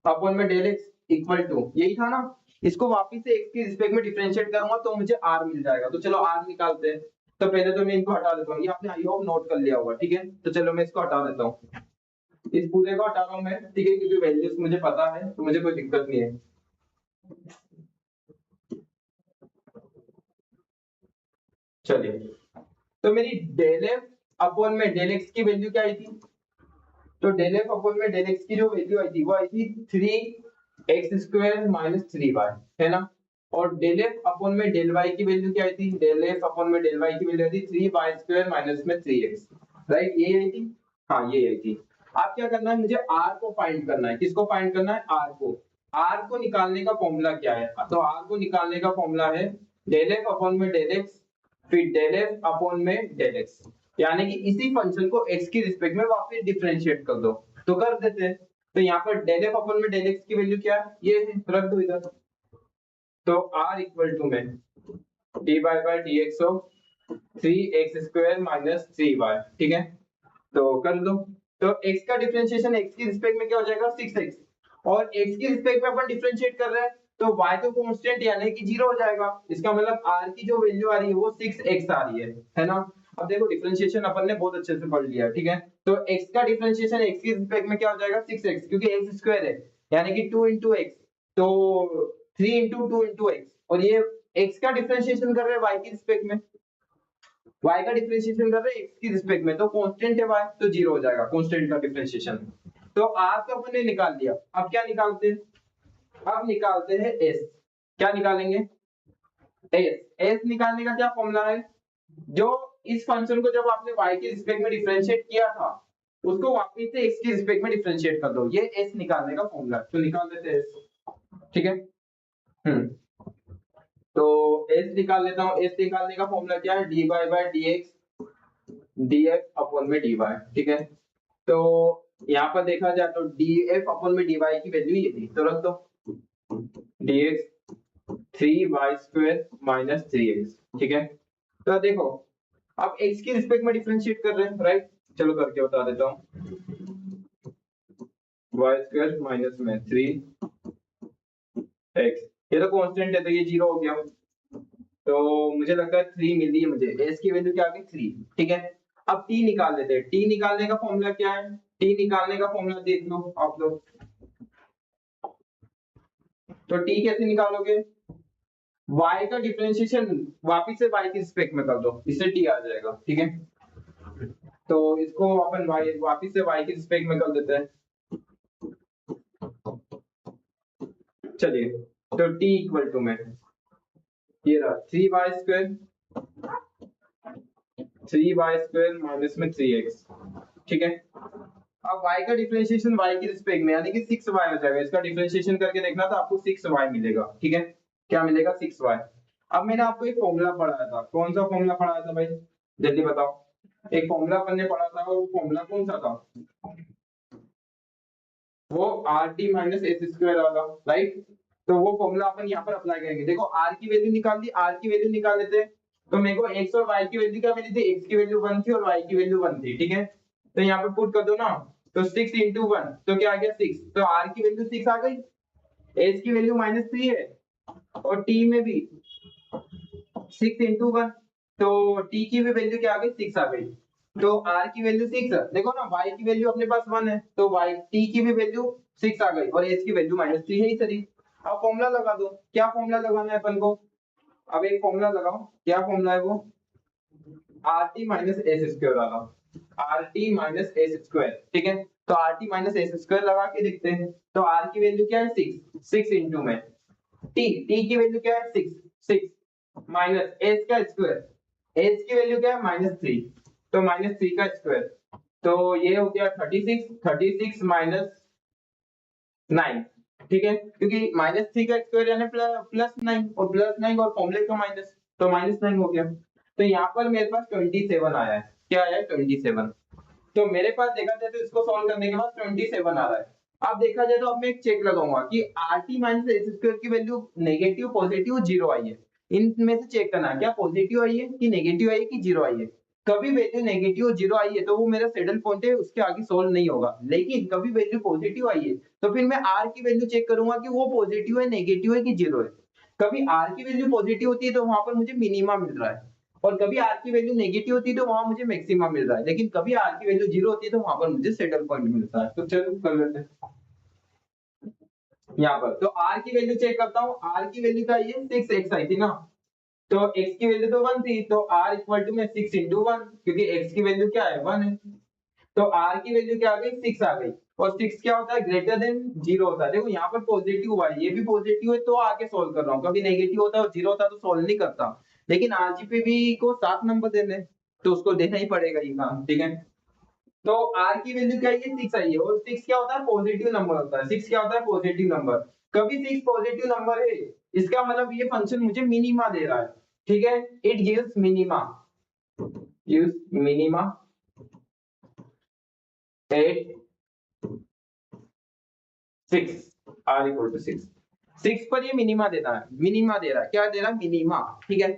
अपॉन में डेल x इक्वल टू, यही था ना, इसको वापस से x की रिस्पेक्ट में डिफरेंशिएट करूंगा तो मुझे r मिल जाएगा। तो चलो r निकालते हैं, तो पहले तो मैं इनको हटा देता हूँ, ये आपने आई होप नोट कर लिया होगा। ठीक है, तो चलो मैं इसको हटा देता हूँ, इस पूरे को हटा रहा हूँ मैं। ठीक है, क्योंकि वैल्यूज मुझे पता है तो मुझे कोई दिक्कत नहीं है। चलिए, तो मेरी डेल f अपॉन में डेल एक्स की वैल्यू क्या आई थी, तो डेल एफ अपॉन में डेल एक्स की जो वैल्यू आई थी वो आई थी 3x² माइनस 3y, है ना। और डेल एफ अपॉन में डेल y की वैल्यू क्या आई थी, डेल एफ अपॉन में डेल y की वैल्यू आई थी 3y² माइनस में 3x, राइट, ये आई थी, हाँ ये आई थी। अब क्या करना है, मुझे r को फाइंड करना है। किसको फाइंड करना है, r को निकालने का फॉर्मूला क्या है, तो r को निकालने का फॉर्मूला है डेल एफ अपॉन में डेल एक्स फिर डेल एफ अपॉन में डेल एक्स, यानी कि इसी फंक्शन को x की रिस्पेक्ट में वापस डिफरेंशिएट कर दो, तो कर देते हैं। तो यहाँ पर डेल एफ अपॉन में डेल एक्स की वैल्यू क्या है, ये है, रख दो इधर। तो r इक्वल टू में dy by dx of 3x² minus 3y, ठीक है, तो कर दो। तो x का डिफरेंशिएशन x की रिस्पेक्ट में क्या हो जाएगा, 6x, और x की रिस्पेक्ट में अपन डिफरेंशिएट कर रहे हैं तो y तो कांस्टेंट यानी कि 0 हो जाएगा। इसका मतलब r की जो वैल्यू आ रही है वो 6x आ रही है ना। अब देखो डिफरेंशिएशन अपन ने बहुत अच्छे से पढ़ लिया, ठीक है। तो x का डिफरेंशिएशन x की रिस्पेक्ट में क्या हो जाएगा, 6x, क्योंकि x स्क्वायर है यानी कि 2 into x, तो 3 into 2 into x, और ये x का डिफरेंशिएशन कर रहे हैं y की रिस्पेक्ट में, y का डिफरेंशिएशन कर रहे हैं x की रिस्पेक्ट में, तो कांस्टेंट है y, तो 0 हो जाएगा कांस्टेंट का डिफरेंशिएशन। तो r तो अपन ने निकाल लिया, अब क्या निकालते हैं, अब निकालते हैं s। क्या निकालेंगे, s निकालने का क्या फॉर्मूला है, जो इस फंक्शन को जब आपने y के रिस्पेक्ट में डिफरेंशिएट किया था उसको वापस से x के रिस्पेक्ट में डिफरेंशिएट कर दो, ये s निकालने का फॉर्मूला, तो निकाल देते हैं s, ठीक है। तो s निकाल लेता हूं, s निकालने का फॉर्मूला क्या है, dy by dx df upon में dy, ठीक है। तो यहाँ पर देखा जाए तो df अपॉन में dy की वैल्यू ये थी, तो रख दो dx 3y² माइनस 3x, ठीक है। तो देखो अब x की रिस्पेक्ट में डिफरेंशिएट कर रहे हैं, राइट, चलो करके बता देता हूँ, y² माइनस में 3x, ये तो कांस्टेंट है तो ये 0 हो गया, तो मुझे लगता है 3 मिली है मुझे, s की वैल्यू क्या आ गई 3, ठीक है। अब t निकाल लेते हैं, t निकालने का फॉर्मूला क्या है, t निकालने का फॉर्मूला देख लो आप लोग, तो t कैसे निकालोगे, y का डिफरेंशिएशन वापस से y की रिस्पेक्ट में कर दो, इससे t आ जाएगा, ठीक है। तो इसको अपन y वापस से y की रिस्पेक्ट में कर देते हैं, चलिए। तो t इक्वल टू में ये रहा 3y² माइनस में 3x, ठीक है। अब y का डिफरेंशिएशन y की रिस्पेक्ट में यानी कि 6y हो जाएगा, इसका डिफरेंशिएशन करके देखना तो आपको 6y मिलेगा, ठीक है। क्या मिलेगा, 6y। अब मैंने आपको एक फॉर्मूला पढ़ाया था, कौन सा फॉर्मूला पढ़ाया था भाई, जल्दी बताओ, एक फॉर्मूला अपन ने पढ़ा था, वो फॉर्मूला कौन सा था, वो rt माइनस एस स्क्वायर वाला, राइट। तो वो फॉर्मूला अपन यहाँ पर अप्लाई करेंगे, देखो r की वैल्यू निकाल दी, r की वैल्यू निकाल लेते हैं, तो मेरे को x और y की वैल्यू क्या मिली थी, x की वैल्यू 1 थी और y की वैल्यू 1 थी, ठीक है। तो यहाँ पे पुट कर दो ना, तो 6 into 1 तो क्या आ गया 6, तो r की वैल्यू 6 आ गई, s की वैल्यू -3 है, और t में भी 6 into 1, तो t की भी वैल्यू क्या आ गई 6 आ गई, तो r की वैल्यू 6 है, देखो ना y की वैल्यू अपने पास 1 है, तो y t की भी वैल्यू 6 आ गई और s की वैल्यू -3 है, सही। अब फॉर्मूला लगा दो, क्या फॉर्मूला लगाना है अपन को, अब एक फॉर्मूला लगाओ, क्या फॉर्मूला है वो, rt माइनस एस स्क्वायर वाला, rt माइनस एस स्क्वायर, ठीक है। तो rt माइनस एस स्क्वायर लगा के देखते हैं, तो r की वैल्यू क्या है 6 इंटू में t की वैल्यू क्या है 6 माइनस s का स्क्वायर, s की वैल्यू क्या है -3, तो -3 का स्क्वायर, तो ये हो गया 36 माइनस 9, ठीक है, क्योंकि -3 का स्क्वायर यानी +9 और +9 और फॉर्मूले का माइनस, तो -9 हो गया। तो यहाँ पर मेरे पास 27 आया है, क्या आया है 27, तो मेरे पास देखा जाए तो इसको सॉल्व करने के बाद 27 आ रहा है। अब देखा जाए तो अब मैं एक चेक लगाऊंगा कि rt माइनस एस स्क्वायर की वैल्यू नेगेटिव, पॉजिटिव, जीरो आई है, इनमें से चेक करना है क्या पॉजिटिव आई है कि नेगेटिव आई है कि जीरो आई है। कभी वैल्यू नेगेटिव और जीरो आई है तो वो मेरा सेडल पॉइंट है, उसके आगे सोल्व नहीं होगा, लेकिन कभी वैल्यू पॉजिटिव आई है तो फिर मैं r की वैल्यू चेक करूंगा कि वो पॉजिटिव है, नेगेटिव है कि जीरो है। कभी r की वैल्यू पॉजिटिव होती है तो वहां पर मुझे मिनिमा मिल रहा है, और कभी r की वैल्यू नेगेटिव होती है तो वहां मुझे मैक्सिमा मिल रहा है, लेकिन कभी r की वैल्यू जीरो होती है तो वहां पर मुझे सेटल पॉइंट मिलता है। तो चलो कर लेते हैं यहाँ पर, तो r की वैल्यू चेक करता हूँ, r की वैल्यू क्या है 6x आई थी ना, तो x की वैल्यू तो 1 थी, तो r इक्वल टू में 6 इंटू 1, क्योंकि x की वैल्यू क्या है 1 है, तो r की वैल्यू क्या आ गई 6 आ गई। और 6 क्या होता है ग्रेटर देन 0 होता है। देखो यहाँ पर पॉजिटिव हुआ है, ये भी पॉजिटिव है तो आगे सोल्व कर रहा हूँ, कभी नेगेटिव होता है और 0 होता है तो सोल्व नहीं करता। लेकिन आरजीपीवी को 7 नंबर देने तो उसको देना ही पड़ेगा ये काम, ठीक है। तो r की वैल्यू क्या है 6 आई है, और 6 क्या होता है पॉजिटिव नंबर होता है। 6 क्या होता है पॉजिटिव नंबर, कभी 6 पॉजिटिव नंबर है इसका मतलब ये फंक्शन मुझे मिनिमा दे रहा है, ठीक है। It gives minima, gives minima at 6, r equal to 6। 6 पर ये मिनिमा देता है, मिनिमा दे रहा है, क्या दे रहा है मिनिमा, ठीक है।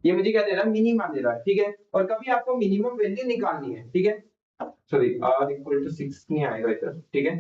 ये मुझे क्या दे रहा है मिनिमा दे रहा है, ठीक है। और कभी आपको मिनिमम वैल्यू निकालनी है, ठीक है। सॉरी r इक्वल टू 6 नहीं आएगा इधर, ठीक है।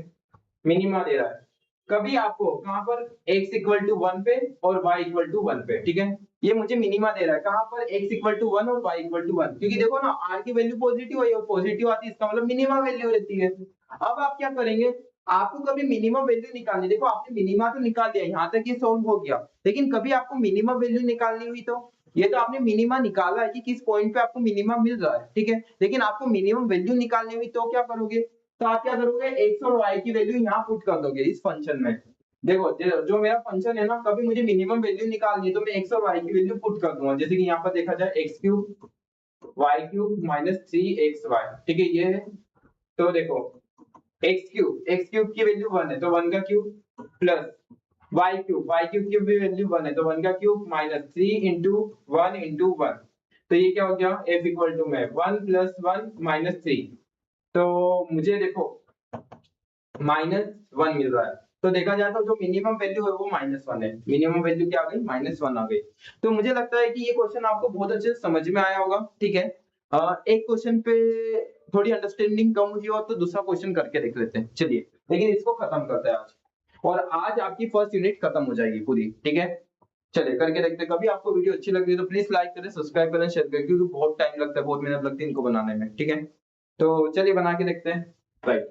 मिनिमा दे रहा है कभी आपको कहां पर x इक्वल टू 1 पे और y इक्वल टू 1 पे, ठीक है। ये मुझे मिनिमा दे रहा है कहां पर x इक्वल टू 1 और y इक्वल टू 1, क्योंकि देखो ना r की वैल्यू पॉजिटिव है और पॉजिटिव आती है इसका मतलब मिनिमा वैल्यू रहती है। अब आप क्या करेंगे, आपको कभी मिनिमम वैल्यू निकालनी, देखो आपने मिनिमा तो निकाल दिया, यहाँ तक ये सॉल्व हो गया, लेकिन कभी आपको मिनिमम वैल्यू निकालनी हुई तो ये तो आपने मिनिमा निकाला है कि किस पॉइंट पे आपको मिनिमा मिल रहा है, ठीक है। लेकिन आपको मिनिमम वैल्यू निकालनी हुई तो क्या करोगे, तो आप क्या करोगे x और y की वैल्यू यहाँ पुट कर दोगे इस फंक्शन में। देखो जो मेरा फंक्शन है ना, कभी मुझे मिनिमम वैल्यू निकालनी है तो मैं x और y की वैल्यू पुट कर दूंगा, जैसे कि यहाँ पर देखा जाए x cube y cube minus 3xy, ठीक है ये है। तो देखो x क्यूब की वैल्यू 1 है तो 1 का क्यूब प्लस y क्यूब की भी वैल्यू 1 है तो 1 का क्यूब माइनस 3 इंटू 1 इंटू 1, तो ये क्या हो गया f इक्वल टू में 1 प्लस 1 माइनस 3, तो मुझे देखो -1 मिल रहा है। तो देखा जाए तो जो मिनिमम वैल्यू है वो -1 है, मिनिमम वैल्यू क्या आ गई -1 आ गई। तो मुझे लगता है कि ये क्वेश्चन आपको बहुत अच्छे से समझ में आया होगा, ठीक है। एक क्वेश्चन पे थोड़ी अंडरस्टैंडिंग कम हुई हो तो दूसरा क्वेश्चन करके देख लेते हैं, चलिए। लेकिन इसको खत्म करते हैं आज, और आज आपकी फर्स्ट यूनिट खत्म हो जाएगी पूरी, ठीक है। चलिए करके देखते हैं। कभी आपको वीडियो अच्छी लग रही है तो प्लीज लाइक करें, सब्सक्राइब करें, शेयर करें, क्योंकि बहुत टाइम लगता है, बहुत मेहनत लगती है इनको बनाने में, ठीक है। तो चलिए बना के देखते हैं। Right,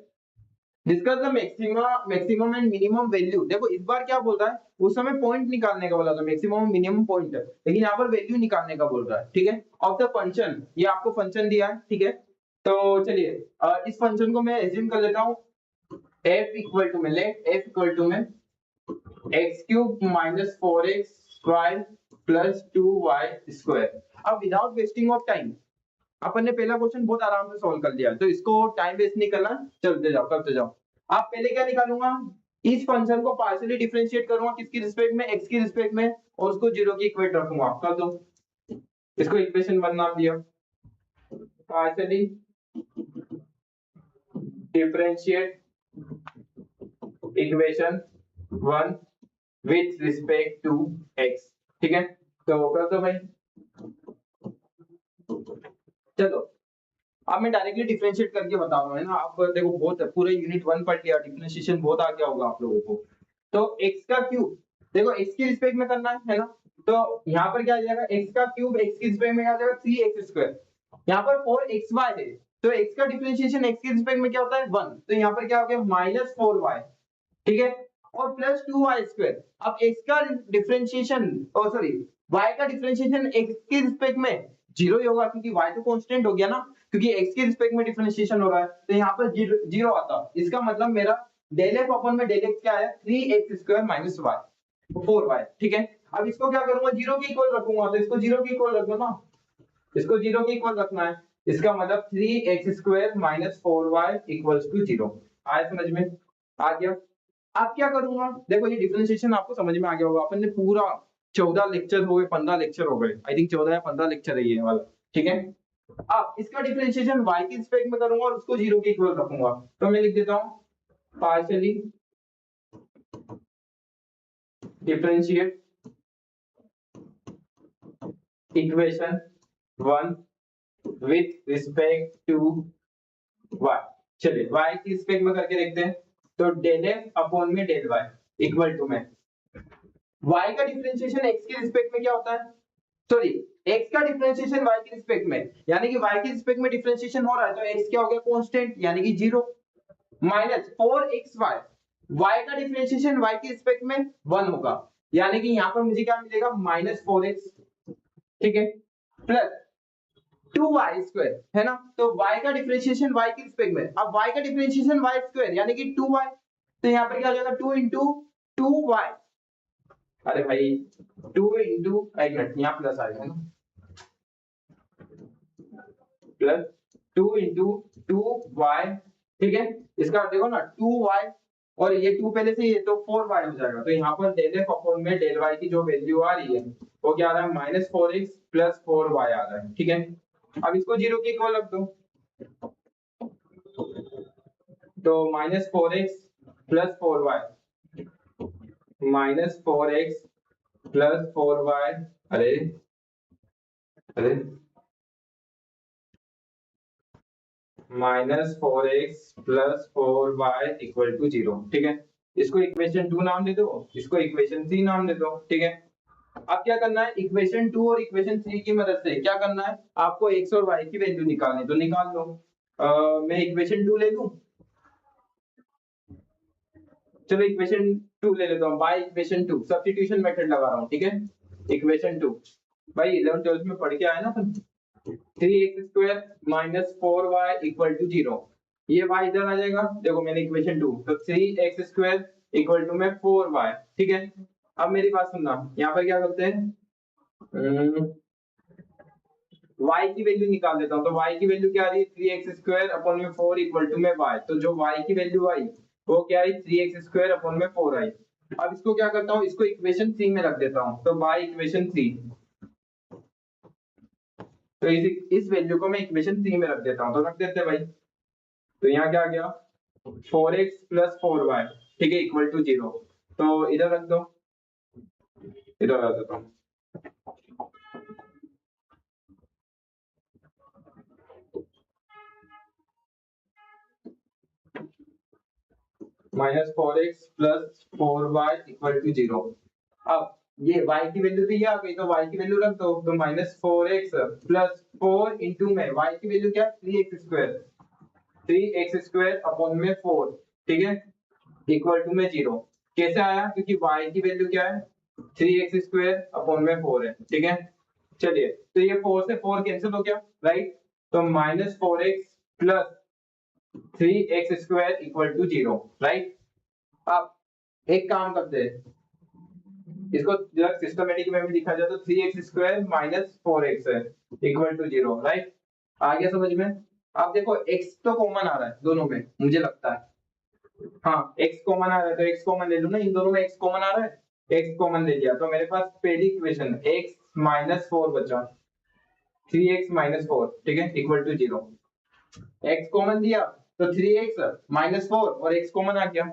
discuss the maximum and minimum value. देखो इस बार क्या बोल रहा है, उस समय पॉइंट निकालने का बोला था, मैक्सिमम मिनिमम पॉइंट, लेकिन यहाँ पर वैल्यू निकालने का बोल रहा है, ठीक है। ऑफ द फंक्शन, ये आपको फंक्शन दिया है, ठीक है। तो चलिए इस फंक्शन को मैं एज्यूम कर लेता हूँ f इक्वल टू में, लेट f इक्वल टू में x cube minus 4x square plus 2y square. अब विदाउट वेस्टिंग ऑफ टाइम अपन ने पहला क्वेश्चन बहुत आराम से सॉल्व कर लिया है, तो इसको टाइम वेस्ट नहीं करना, चलते जाओ करते जाओ। आप पहले क्या निकालूंगा, इस फंक्शन को पार्शियली डिफरेंशिएट करूंगा किसकी रिस्पेक्ट में, x की रिस्पेक्ट में, और उसको 0 की इक्वेट रखूंगा, कर दो। इसको इक्वेशन 1 नाम दिया, partially differentiate equation 1 with respect to x, ठीक है। तो कर दो भाई, चलो अब मैं डायरेक्टली डिफरेंशिएट करके बताऊंगा, है ना। आप देखो बहुत पूरे यूनिट 1 पढ़ लिया, डिफरेंशिएशन बहुत आ गया होगा आप लोगों को। तो x का क्यूब, देखो x की रिस्पेक्ट में करना है ना, तो यहाँ पर क्या आ जाएगा x का क्यूब x की रिस्पेक्ट में आ जाएगा 3x स्क्वायर, यहाँ पर 4xy है, तो x का डिफरेंशिएशन x की रिस्पेक्ट में क्या होता है 1, तो यहाँ पर क्या हो गया -4y, ठीक है, और प्लस 2y स्क्वायर। अब x का डिफरेंशिएशन सॉरी y का डिफरेंशिएशन x की रिस्पेक्ट में 0 ही होगा, क्योंकि y तो कांस्टेंट हो गया ना, क्योंकि x की रिस्पेक्ट में डिफरेंशिएशन हो रहा है, तो यहाँ पर 0 आता। इसका मतलब मेरा डेल f अपन में डेल x क्या है 3x square minus y 4y, ठीक है। अब इसको क्या करूंगा 0 के इक्वल रखूंगा, तो इसको 0 के इक्वल रख दो ना, इसको 0 के इक्वल रखना है, इसका मतलब 3x square minus 4y equals to 0। आया समझ में, आ गया। अब क्या करूंगा, देखो ये डिफरेंशिएशन आपको समझ में आ गया होगा, अपन ने पूरा 14 लेक्चर हो गए, 15 लेक्चर हो गए, आई थिंक 14 या 15 लेक्चर है ये वाला, ठीक है। अब इसका डिफरेंशिएशन y की रिस्पेक्ट में करूंगा और उसको 0 के इक्वल रखूंगा, तो मैं लिख देता हूं partially differentiate equation 1 with respect to y। चलिए y की रिस्पेक्ट में करके देखते हैं, तो डेल f अपॉन में डेल y इक्वल टू में y का डिफरेंशिएशन x की रिस्पेक्ट में क्या होता है, सॉरी x का डिफरेंशिएशन y की रिस्पेक्ट में, यानी कि y की रिस्पेक्ट में डिफरेंशिएशन हो रहा है, तो x क्या हो गया कांस्टेंट यानी कि 0, माइनस 4xy, y का डिफरेंशिएशन y की रिस्पेक्ट में 1 होगा, यानी कि यहाँ पर मुझे क्या मिलेगा -4x ठीक है, प्लस 2y² है ना, तो y का डिफरेंशिएशन y के रिस्पेक्ट में, अब y का डिफरेंशिएशन y² यानी कि 2y, तो यहाँ पर क्या हो जाएगा 2 इंटू 2y, अरे भाई 2 इंटू, एक मिनट यहाँ प्लस आएगा ना, प्लस 2 इंटू 2y, ठीक है, इसका देखो ना 2y और ये 2 पहले से ये तो 4y हो जाएगा, तो यहाँ पर डेल f अपॉन में डेल y की जो वैल्यू आ रही है वो क्या आ रहा है -4x प्लस 4y आ रहा है, ठीक है। अब इसको 0 के इक्वल रख दो, तो -4x plus 4y, -4x plus 4y, अरे अरे -4x plus 4y equal to 0, ठीक है। इसको इक्वेशन 2 नाम दे दो, इसको इक्वेशन 3 नाम दे दो, ठीक है। अब क्या करना है, इक्वेशन 2 और इक्वेशन 3 की मदद से क्या करना है, आपको x और y की वैल्यू निकालनी, तो निकाल लो। मैं इक्वेशन 2 ले लूं, चलो इक्वेशन 2 ले लेता हूं, बाय इक्वेशन 2 सब्स्टिट्यूशन मेथड लगा रहा हूं, ठीक है। इक्वेशन 2 भाई 11 12 में पढ़ के आए ना अपन, 3x² minus 4y equal to 0, ये y इधर आ जाएगा, देखो मैंने इक्वेशन 2, तो 3x² इक्वल टू में 4y, ठीक है। अब मेरी बात सुनना, यहाँ पर क्या करते हैं, y की वैल्यू निकाल देता हूँ, तो y की वैल्यू क्या आ रही है 3x² अपॉन में 4 इक्वल टू में y, तो जो y की वैल्यू आई वो क्या आई 3x² अपॉन में 4 आई। अब इसको क्या करता हूँ, इसको इक्वेशन 3 में रख देता हूँ, तो बाय इक्वेशन 3, तो इस वैल्यू को मैं इक्वेशन 3 में रख देता हूँ, तो रख देते हैं भाई, तो यहाँ क्या आ गया 4x प्लस 4y, ठीक है, इक्वल टू 0, तो इधर रख दो, इधर रख देता हूँ, -4x plus 4y equal to 0। अब ये y की वैल्यू भी आ गई, तो y की वैल्यू रख दो, तो -4x प्लस 4 इंटू में y की वैल्यू क्या 3x² अपॉन में 4, ठीक है, इक्वल टू में 0। कैसे आया, क्योंकि y की वैल्यू क्या है 3x² अपॉन में 4 है, ठीक है। चलिए, तो ये 4 से 4 कैंसिल हो गया, राइट, तो -4x plus 3x² equal to 0, right. अब एक काम करते हैं, इसको जरा सिस्टमेटिक में भी लिखा जाए, तो 3x² माइनस 4x है इक्वल टू 0, राइट। आ गया समझ में। अब देखो x तो कॉमन आ रहा है दोनों में, मुझे लगता है, हाँ x कॉमन आ रहा है, तो x कॉमन ले लो ना, इन दोनों में x कॉमन आ रहा है, x कॉमन ले लिया, तो मेरे पास पहली इक्वेशन x माइनस 4 बचा, 3x माइनस 4, ठीक है, इक्वल टू 0। x कॉमन दिया तो 3x माइनस 4 और x कॉमन आ गया।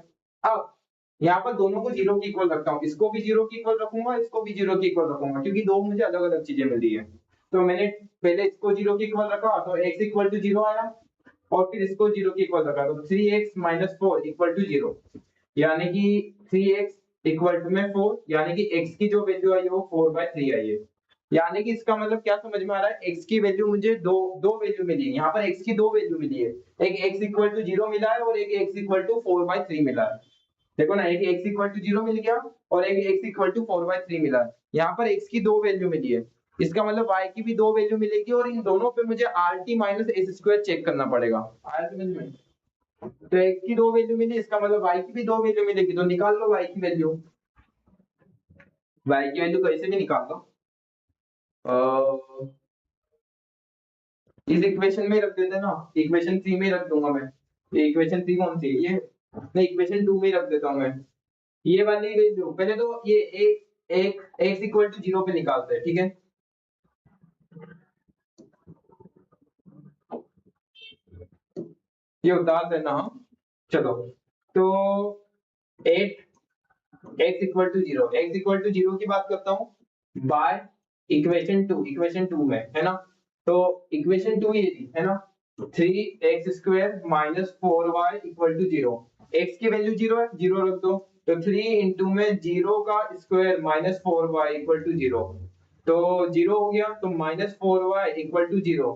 अब यहाँ पर दोनों को 0 के इक्वल रखता हूँ, इसको भी 0 के इक्वल रखूंगा, इसको भी 0 के इक्वल रखूंगा, क्योंकि दो मुझे अलग अलग चीजें मिली है। तो मैंने पहले इसको 0 के इक्वल रखा, तो x इक्वल टू 0 आया, और फिर इसको 0 के इक्वल रखा, तो 3x माइनस 4 इक्वल टू 0, यानी कि 3x इक्वल टू में 4, यानी कि x की जो वैल्यू आई है वो 4/3 आई है। यानी कि इसका मतलब क्या समझ में आ रहा है, x की वैल्यू मुझे दो वैल्यू मिली है, यहाँ पर x की दो वैल्यू मिली है, एक x इक्वल टू 0 मिला है और एक x इक्वल टू 4/3 मिला है। देखो ना, एक x इक्वल टू 0 मिल गया और एक x इक्वल टू 4/3 मिला है। यहाँ पर x की दो वैल्यू मिली है, इसका मतलब y की भी दो वैल्यू मिलेगी, और इन दोनों पे मुझे rt माइनस s² चेक करना पड़ेगा। आया समझ में। तो x की दो वैल्यू मिली, इसका मतलब y की भी दो वैल्यू मिलेगी, तो निकाल लो y की वैल्यू। y की वैल्यू कैसे भी निकाल लो, इस इक्वेशन में रख देते ना, इक्वेशन 3 में रख दूंगा मैं। ये इक्वेशन 3 कौन सी है, ये मैं इक्वेशन 2 में रख देता हूँ मैं, ये वाली वैल्यू पहले तो ये एक x इक्वल टू 0 पे निकालते हैं, ठीक है। ये उतार देना, हाँ चलो, तो 8 x equal to 0, x equal to 0 की बात करता हूँ बाय इक्वेशन 2 में, है ना, तो इक्वेशन 2 ये थी, है ना, 3x² minus 4y equal to 0, x की वैल्यू 0 है, 0 रख दो, तो 3 इंटू में 0 का square minus 4y equal to 0, तो 0 हो गया, तो माइनस 4y इक्वल टू 0।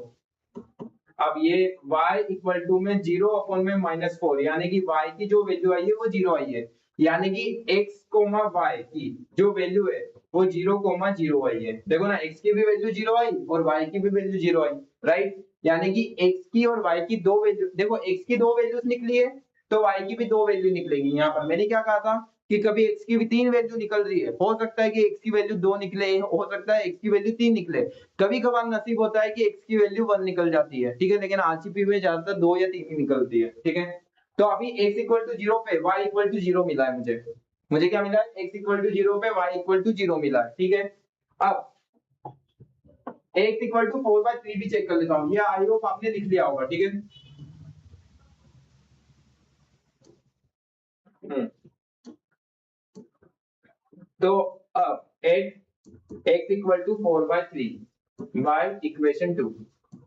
अब ये y इक्वल टू में 0 अपॉन में -4, यानी कि y की जो वैल्यू आई है वो 0 आई है, यानी कि x, y की जो वैल्यू है वो 0,0 आई है। देखो ना, x की भी वैल्यू 0 आई और y की भी वैल्यू 0 आई, राइट। यानी कि x की और y की दो वैल्यू, देखो x की दो वैल्यूज निकली है तो y की भी दो वैल्यू निकलेगी। यहाँ पर मैंने क्या कहा था कि कभी x की भी 3 वैल्यू निकल रही है, हो सकता है कि x की वैल्यू 2 निकले, हो सकता है x की वैल्यू 3 निकले, कभी कभार नसीब होता है कि x की वैल्यू 1 निकल जाती है, ठीक है, लेकिन आरसीपी में ज्यादातर 2 या 3 ही निकलती है, ठीक है। तो अभी x इक्वल टू 0 पे y इक्वल टू 0 मिला है मुझे। मुझे क्या मिला है, x इक्वल टू 0 पे y इक्वल टू 0 मिला है, ठीक है। अब x इक्वल टू 4/3 भी चेक कर लेता हूँ, ये आई होप आपने लिख लिया होगा, ठीक है। तो अब x equal to 4/3 by equation 2,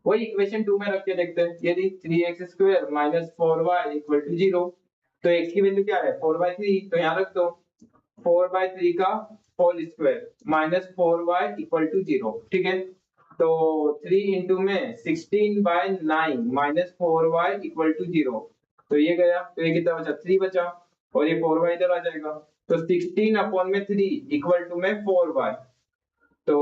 वही इक्वेशन 2 में रख के देखते हैं। यदि 3x² minus 4y equal to 0, तो x की वैल्यू क्या है 4/3, तो यहाँ रख दो 4/3 का whole square minus 4y equal to 0, ठीक है। तो 3 इंटू में 16/9 माइनस 4y इक्वल टू 0, तो ये गया, तो ये कितना बचा 3 बचा, और ये 4y इधर आ जाएगा, तो 16 अपॉन में 3 इक्वल टू में 4y, तो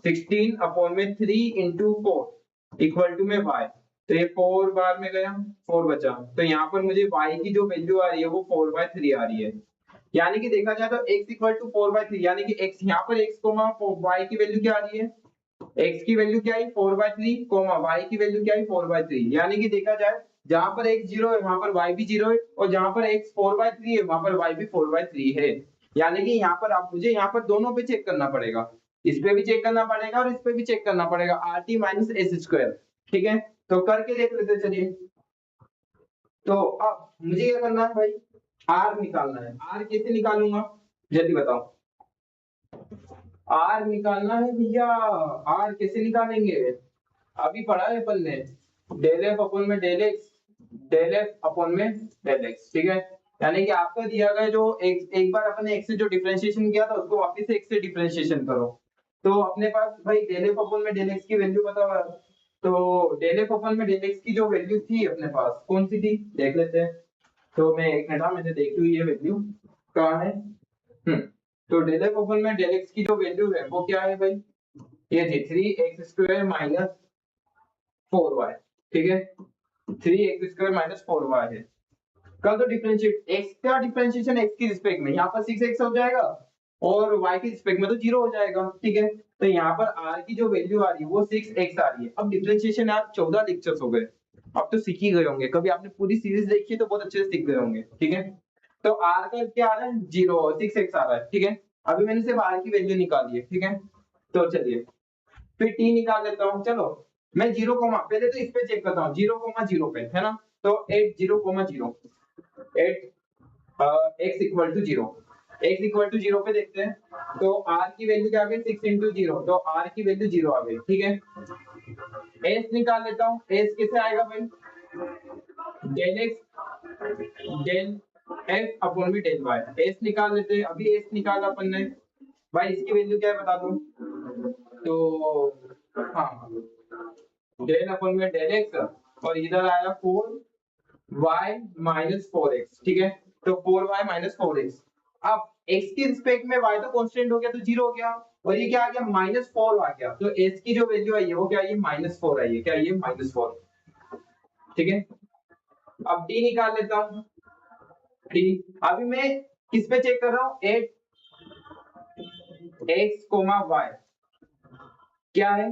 16 अपॉन में 3 इंटू 4 इक्वल टू में y, तो ये 4 बार में गया, 4 बचा, तो यहाँ पर मुझे y की जो वैल्यू आ रही है वो 4/3 आ रही है। यानी कि देखा जाए तो x इक्वल टू 4/3, यानी कि x यहाँ पर x कोमा y की वैल्यू क्या आ रही है, x की वैल्यू क्या है 4/3 कोमा y की वैल्यू क्या है 4/3, यानी कि देखा जाए जहां पर x 0 है वहां पर y भी 0 है, और जहां पर x 4/3 है वहां पर y भी 4/3 है। यानी कि यहाँ पर आप मुझे यहाँ पर दोनों पे चेक करना पड़ेगा, इस पे भी चेक करना पड़ेगा और इस पे भी चेक करना पड़ेगा, RT माइनस s², ठीक है। तो करके देख लेते चलिए। तो अब मुझे क्या करना है भाई, r निकालना है। r कैसे निकालूंगा जल्दी बताओ, r निकालना है भैया। r कैसे निकालेंगे, अभी पढ़ा है अपन ने, डेल एफ अपॉन में del x, del f upon में डेल एक्स, ठीक है। यानी कि आपका दिया गया जो एक बार अपन ने x से जो डिफरेंशिएशन किया था उसको वापस से x से डिफरेंशिएशन करो, तो अपने पास भाई डेल एफ अपॉन में डेल एक्स की वैल्यू पता हुआ, तो डेल एफ अपॉन में डेल एक्स की जो वैल्यू थी अपने पास कौन सी थी देख लेते हैं। तो मैं एक मिनट, मैंने देखी हुई है वैल्यू कहाँ है। तो डेल एफ अपॉन में डेल एक्स की जो वैल्यू है वो क्या है भाई, ये थी 3x² माइनस 4y, ठीक है, 3x² माइनस 4y है। कल तो डिफरेंशिएट x का डिफरेंशिएशन x की रिस्पेक्ट में, यहाँ पर 6x हो जाएगा और y की रिस्पेक्ट में तो 0 हो जाएगा, ठीक है। तो यहाँ पर r की जो वैल्यू आ रही है वो 6x आ रही है। अब डिफरेंशिएशन यार 14 लेक्चर्स हो गए, अब तो सीख ही गए होंगे, कभी आपने पूरी सीरीज देखी है तो बहुत अच्छे से सीख गए होंगे, ठीक है। तो r का क्या आ रहा है 0, 6x आ रहा है, ठीक है। अभी मैंने सिर्फ r की वैल्यू निकाली है, ठीक है। तो चलिए फिर t निकाल लेता हूँ, चलो मैं 0, पहले तो इस पे चेक करता हूँ 0,0 पे, है ना। तो 8 0,0 8 x equal to 0, x equal to 0 पे देखते हैं, तो r की वैल्यू क्या आ गई 6 इंटू 0, तो r की वैल्यू 0 आ गई, ठीक है। s निकाल लेता हूँ, s कैसे आएगा भाई, del x del f upon में डेल y, s निकाल लेते हैं। अभी s निकाला अपन ने, भाई इसकी वैल्यू क्या है बता दो, तो हाँ डेल अपॉन में डेल x, और इधर आया 4y माइनस 4x, ठीक है। तो 4y माइनस 4x, अब x की रिस्पेक्ट में y तो कांस्टेंट हो गया तो 0 हो गया, और ये क्या आ गया -4 आ गया, तो s की जो वैल्यू आई है वो क्या आई है -4 आई है, क्या ये -4, ठीक है। अब t निकाल लेता हूँ, t अभी मैं किस पे चेक कर रहा हूँ 8x, y क्या है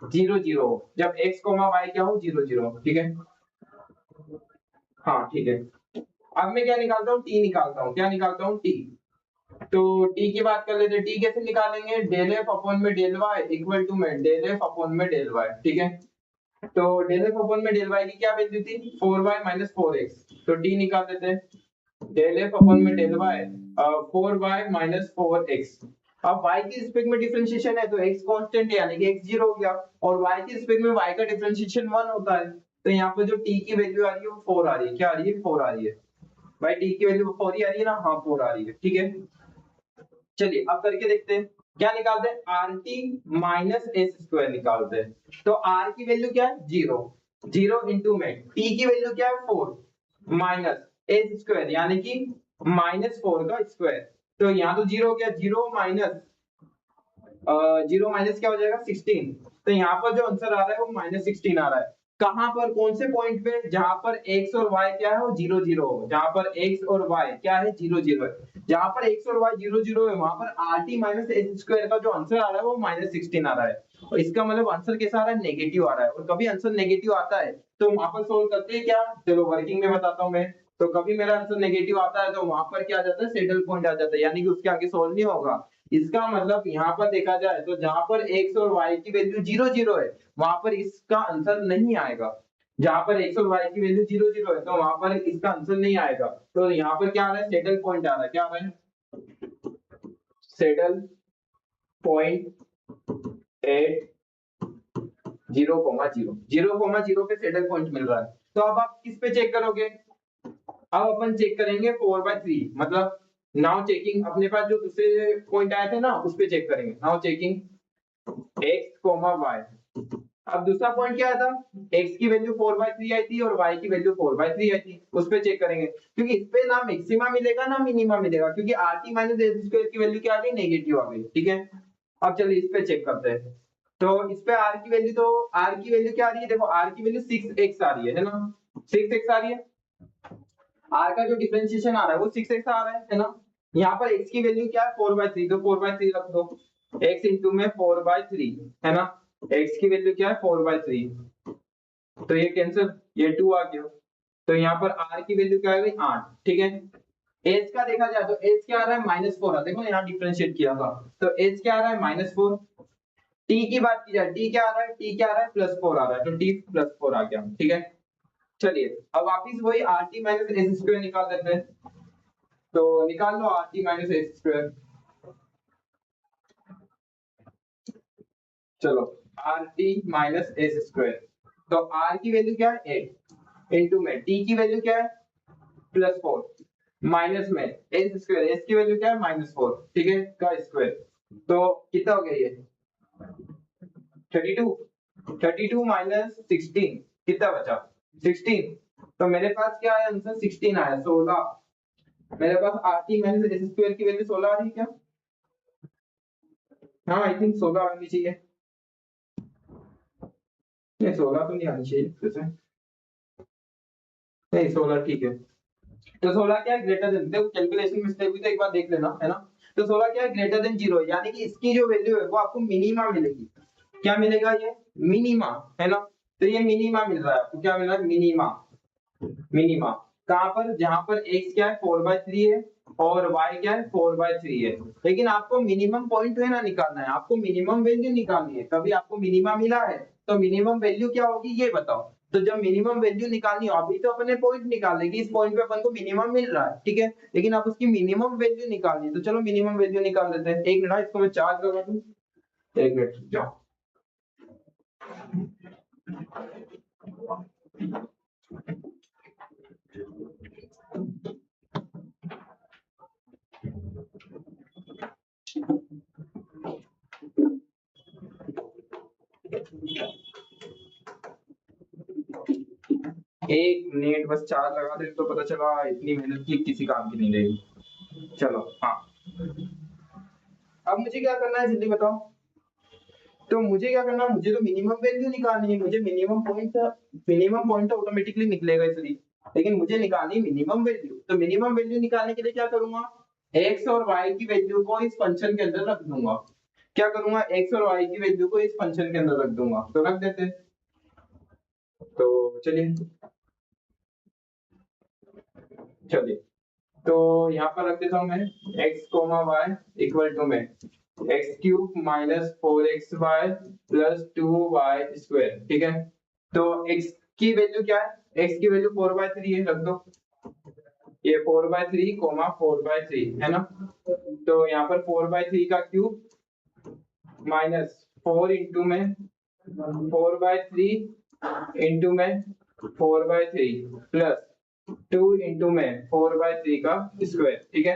0 0, जब x, y क्या हो 0 0, ठीक है। हाँ ठीक है, अब मैं क्या निकालता हूँ t निकालता हूँ, क्या निकालता हूँ t, तो t की बात कर लेते हैं, t कैसे निकालेंगे डेल f अपॉन में डेल y इक्वल टू में डेल f अपॉन में डेल y, ठीक है। तो डेल f अपॉन में डेल y की क्या वैल्यू थी 4y माइनस 4x, तो t निकाल देते हैं, डेल f अपॉन में del y 4y minus 4x। अब y की रिस्पेक्ट में डिफरेंशिएशन है तो x कांस्टेंट है यानी कि x 0 हो गया, और y की रिस्पेक्ट में y का डिफरेंशिएशन 1 होता है, तो यहाँ पर जो t की वैल्यू आ रही है वो 4 आ रही है, क्या आ रही है 4 आ रही है भाई, t की वैल्यू 4 ही आ रही है ना, हाँ 4 आ रही है, ठीक है। चलिए अब करके देखते हैं, क्या निकालते हैं RT माइनस s² निकालते हैं, तो r की वैल्यू क्या है 0, 0 इंटू में t की वैल्यू क्या है 4 माइनस s² यानी कि -4 का स्क्वायर, तो यहाँ तो 0 हो गया, 0 माइनस जीरो माइनस क्या हो जाएगा 16। तो यहाँ पर जो आंसर आ रहा है वो -16 आ रहा है। कहां पर, कौन से पॉइंट पे, जहां पर x और y क्या है वो 0 0 हो, जहां पर x और y क्या है 0 0 है, जहां पर x और y 0 0 है वहां पर rt माइनस एस स्क्वायर का जो आंसर आ रहा है वो -16 आ रहा है। और इसका मतलब आंसर कैसा आ रहा है, नेगेटिव आ रहा है। और कभी आंसर नेगेटिव आता है तो वहां पर सोल्व करते हैं क्या, चलो वर्किंग में बताता हूं मैं। तो कभी मेरा आंसर नेगेटिव आता है तो वहां पर क्या आ जाता है, सेटल पॉइंट आ जाता है, यानी कि उसके आगे सोल्व नहीं होगा। इसका मतलब यहाँ पर देखा जाए तो जहां पर x और y की वैल्यू 0 0 है वहां पर इसका आंसर नहीं आएगा। जहां पर x और y की वैल्यू 0 0 है तो वहां पर इसका आंसर नहीं आएगा। तो यहाँ पर क्या आ रहा है, सेटल पॉइंट आ रहा है, क्या आ रहा है, सेटल पॉइंट एट 0,0 0,0 पे सेटल पॉइंट मिल रहा है। तो अब आप किस पे चेक करोगे, अब अपन चेक करेंगे 4/3, मतलब नाउ चेकिंग, अपने पास जो दूसरे पॉइंट आए थे ना उस पे चेक करेंगे। Now checking x, y। अब दूसरा पॉइंट क्या था, x की वैल्यू 4/3 आई थी और y की वैल्यू 4/3 आई थी, उस पे चेक करेंगे। क्योंकि इस पे ना मैक्सिमा मिलेगा ना मिनिमा मिलेगा, क्योंकि rt माइनस एस स्क्वायर की वैल्यू क्या आ गई, नेगेटिव आ गई। ठीक है, अब चलिए इस पे चेक करते हैं। तो इस पे r की वैल्यू, तो r की वैल्यू क्या आ रही है, देखो r की वैल्यू 6x आ रही है ना, 6x आ रही है। r का जो डिफरेंशिएशन आ रहा है वो 6x आ रहा है ना। यहाँ पर x की वैल्यू क्या है 4/3, तो 4/3 रख दो, x इंटू में 4/3 है ना, x की वैल्यू क्या है 4/3, तो ये कैंसिल, ये 2 आ गया। तो यहाँ पर r की वैल्यू क्या आ गई 8। ठीक है, एज का देखा जाए तो एज क्या आ रहा है -4, देखो यहाँ डिफरेंशिएट किया था, तो एज क्या आ रहा है -4। t की बात की जाए, t क्या आ रहा है, t क्या आ रहा है +4 आ रहा है, तो t +4 आ गया। ठीक है, चलिए अब वापिस वही rt माइनस एस स्क्वायर निकाल देते हैं। तो निकाल लो rt माइनस एस स्क्वायर, चलो rt माइनस एस स्क्वायर। तो r की वैल्यू क्या है 8 इंटू में t की वैल्यू क्या है +4 माइनस में एस स्क्वायर, एस की वैल्यू क्या है -4, ठीक है, का स्क्वायर। तो कितना हो गया ये 32, 32 माइनस 16 कितना बचा 16। तो मेरे पास क्या आया आंसर 16 आया, 16। मेरे पास rt माइनस एस स्क्वायर की वैल्यू 16 आ रही है क्या, हाँ आई थिंक 16 आनी चाहिए, नहीं 16 तो नहीं आनी चाहिए वैसे, नहीं 16 ठीक है। तो 16 क्या है ग्रेटर देन, देखो कैलकुलेशन मिस्टेक हुई तो एक बार देख लेना है ना। तो 16 क्या है ग्रेटर देन 0, यानी कि इसकी जो वैल्यू है वो आपको मिनिमा मिलेगी। क्या मिलेगा, ये मिनिमा है ना। तो ये मिनिमा मिल रहा है आपको, क्या मिल रहा है मिनिमा, मिनिमा कहां पर, जहां पर x क्या है 4/3 है और y क्या है 4/3 है। लेकिन आपको मिनिमम पॉइंट है ना निकालना है, आपको मिनिमम वैल्यू निकालनी है। कभी आपको मिनिमा मिला है तो मिनिमम वैल्यू क्या होगी ये बताओ। तो जब मिनिमम वैल्यू निकालनी हो, अभी तो अपने पॉइंट निकाल लेंगे, इस पॉइंट पे अपन को मिनिमम मिल रहा है ठीक है, लेकिन आप उसकी मिनिमम वैल्यू निकालनी है। तो चलो मिनिमम वैल्यू निकाल लेते हैं। एक मिनट इसको मैं चार्ज लगा दूं, एक मिनट जाओ। एक मिनट बस चार्ज लगा दे, तो पता चला इतनी मेहनत की किसी काम की नहीं रही। चलो हाँ, अब मुझे क्या करना है जल्दी बताओ। तो मुझे क्या करना है, मुझे तो मिनिमम वैल्यू निकालनी है, मुझे मिनिमम पॉइंट तो ऑटोमेटिकली निकलेगा इसलिए, लेकिन मुझे निकालनी है मिनिमम वैल्यू। तो मिनिमम वैल्यू निकालने के लिए क्या करूंगा, x और y की वैल्यू को इस फंक्शन के अंदर रख दूंगा। क्या करूंगा, x और y की वैल्यू को इस फंक्शन के अंदर रख दूंगा, तो रख देते हैं। तो चलिए चलिए, तो यहाँ पर रख देता हूँ मैं x, y इक्वल टू में x³ minus 4xy plus 2y square. ठीक है, तो x की वैल्यू क्या है, x की वैल्यू 4/3 है, रख दो ये 4/3 4/3 है ना। तो यहाँ पर 4/3 का क्यूब माइनस 4 इंटू में 4/3 इंटू में 4/3 प्लस 2 इंटू में 4/3 का स्क्वायर। ठीक है,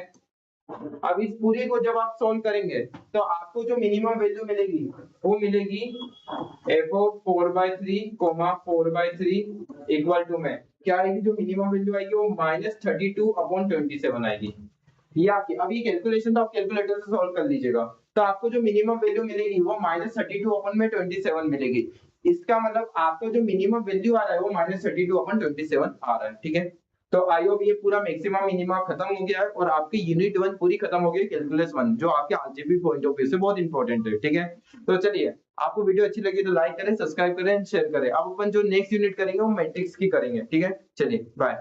अब इस पूरे को जब आप सॉल्व करेंगे तो आपको जो मिनिमम वैल्यू मिलेगी वो मिलेगी f ऑफ 4/3 4/3 इक्वल टू में क्या आएगी, जो मिनिमम वैल्यू आएगी वो -32/27 आएगी। ये आपकी अभी कैलकुलेशन तो आप कैलकुलेटर से सॉल्व कर लीजिएगा। तो आपको जो मिनिमम वैल्यू मिलेगी वो -32/27 मिलेगी। इसका मतलब आपका जो मिनिमम वैल्यू आ रहा है वो -32/27 आ रहा है, ठीक है। तो आई होप ये पूरा मैक्सिमम मिनिमा खत्म हो गया है और आपकी यूनिट 1 पूरी खत्म हो गई कैलकुलस 1, जो आपके अलजेब्रिक पॉइंट ऑफ व्यू से बहुत इंपॉर्टेंट है, ठीक है। तो चलिए, आपको वीडियो अच्छी लगी तो लाइक करें, सब्सक्राइब करें, शेयर करें। अब अपन जो नेक्स्ट यूनिट करेंगे वो मैट्रिक्स की करेंगे, ठीक है। चलिए बाय।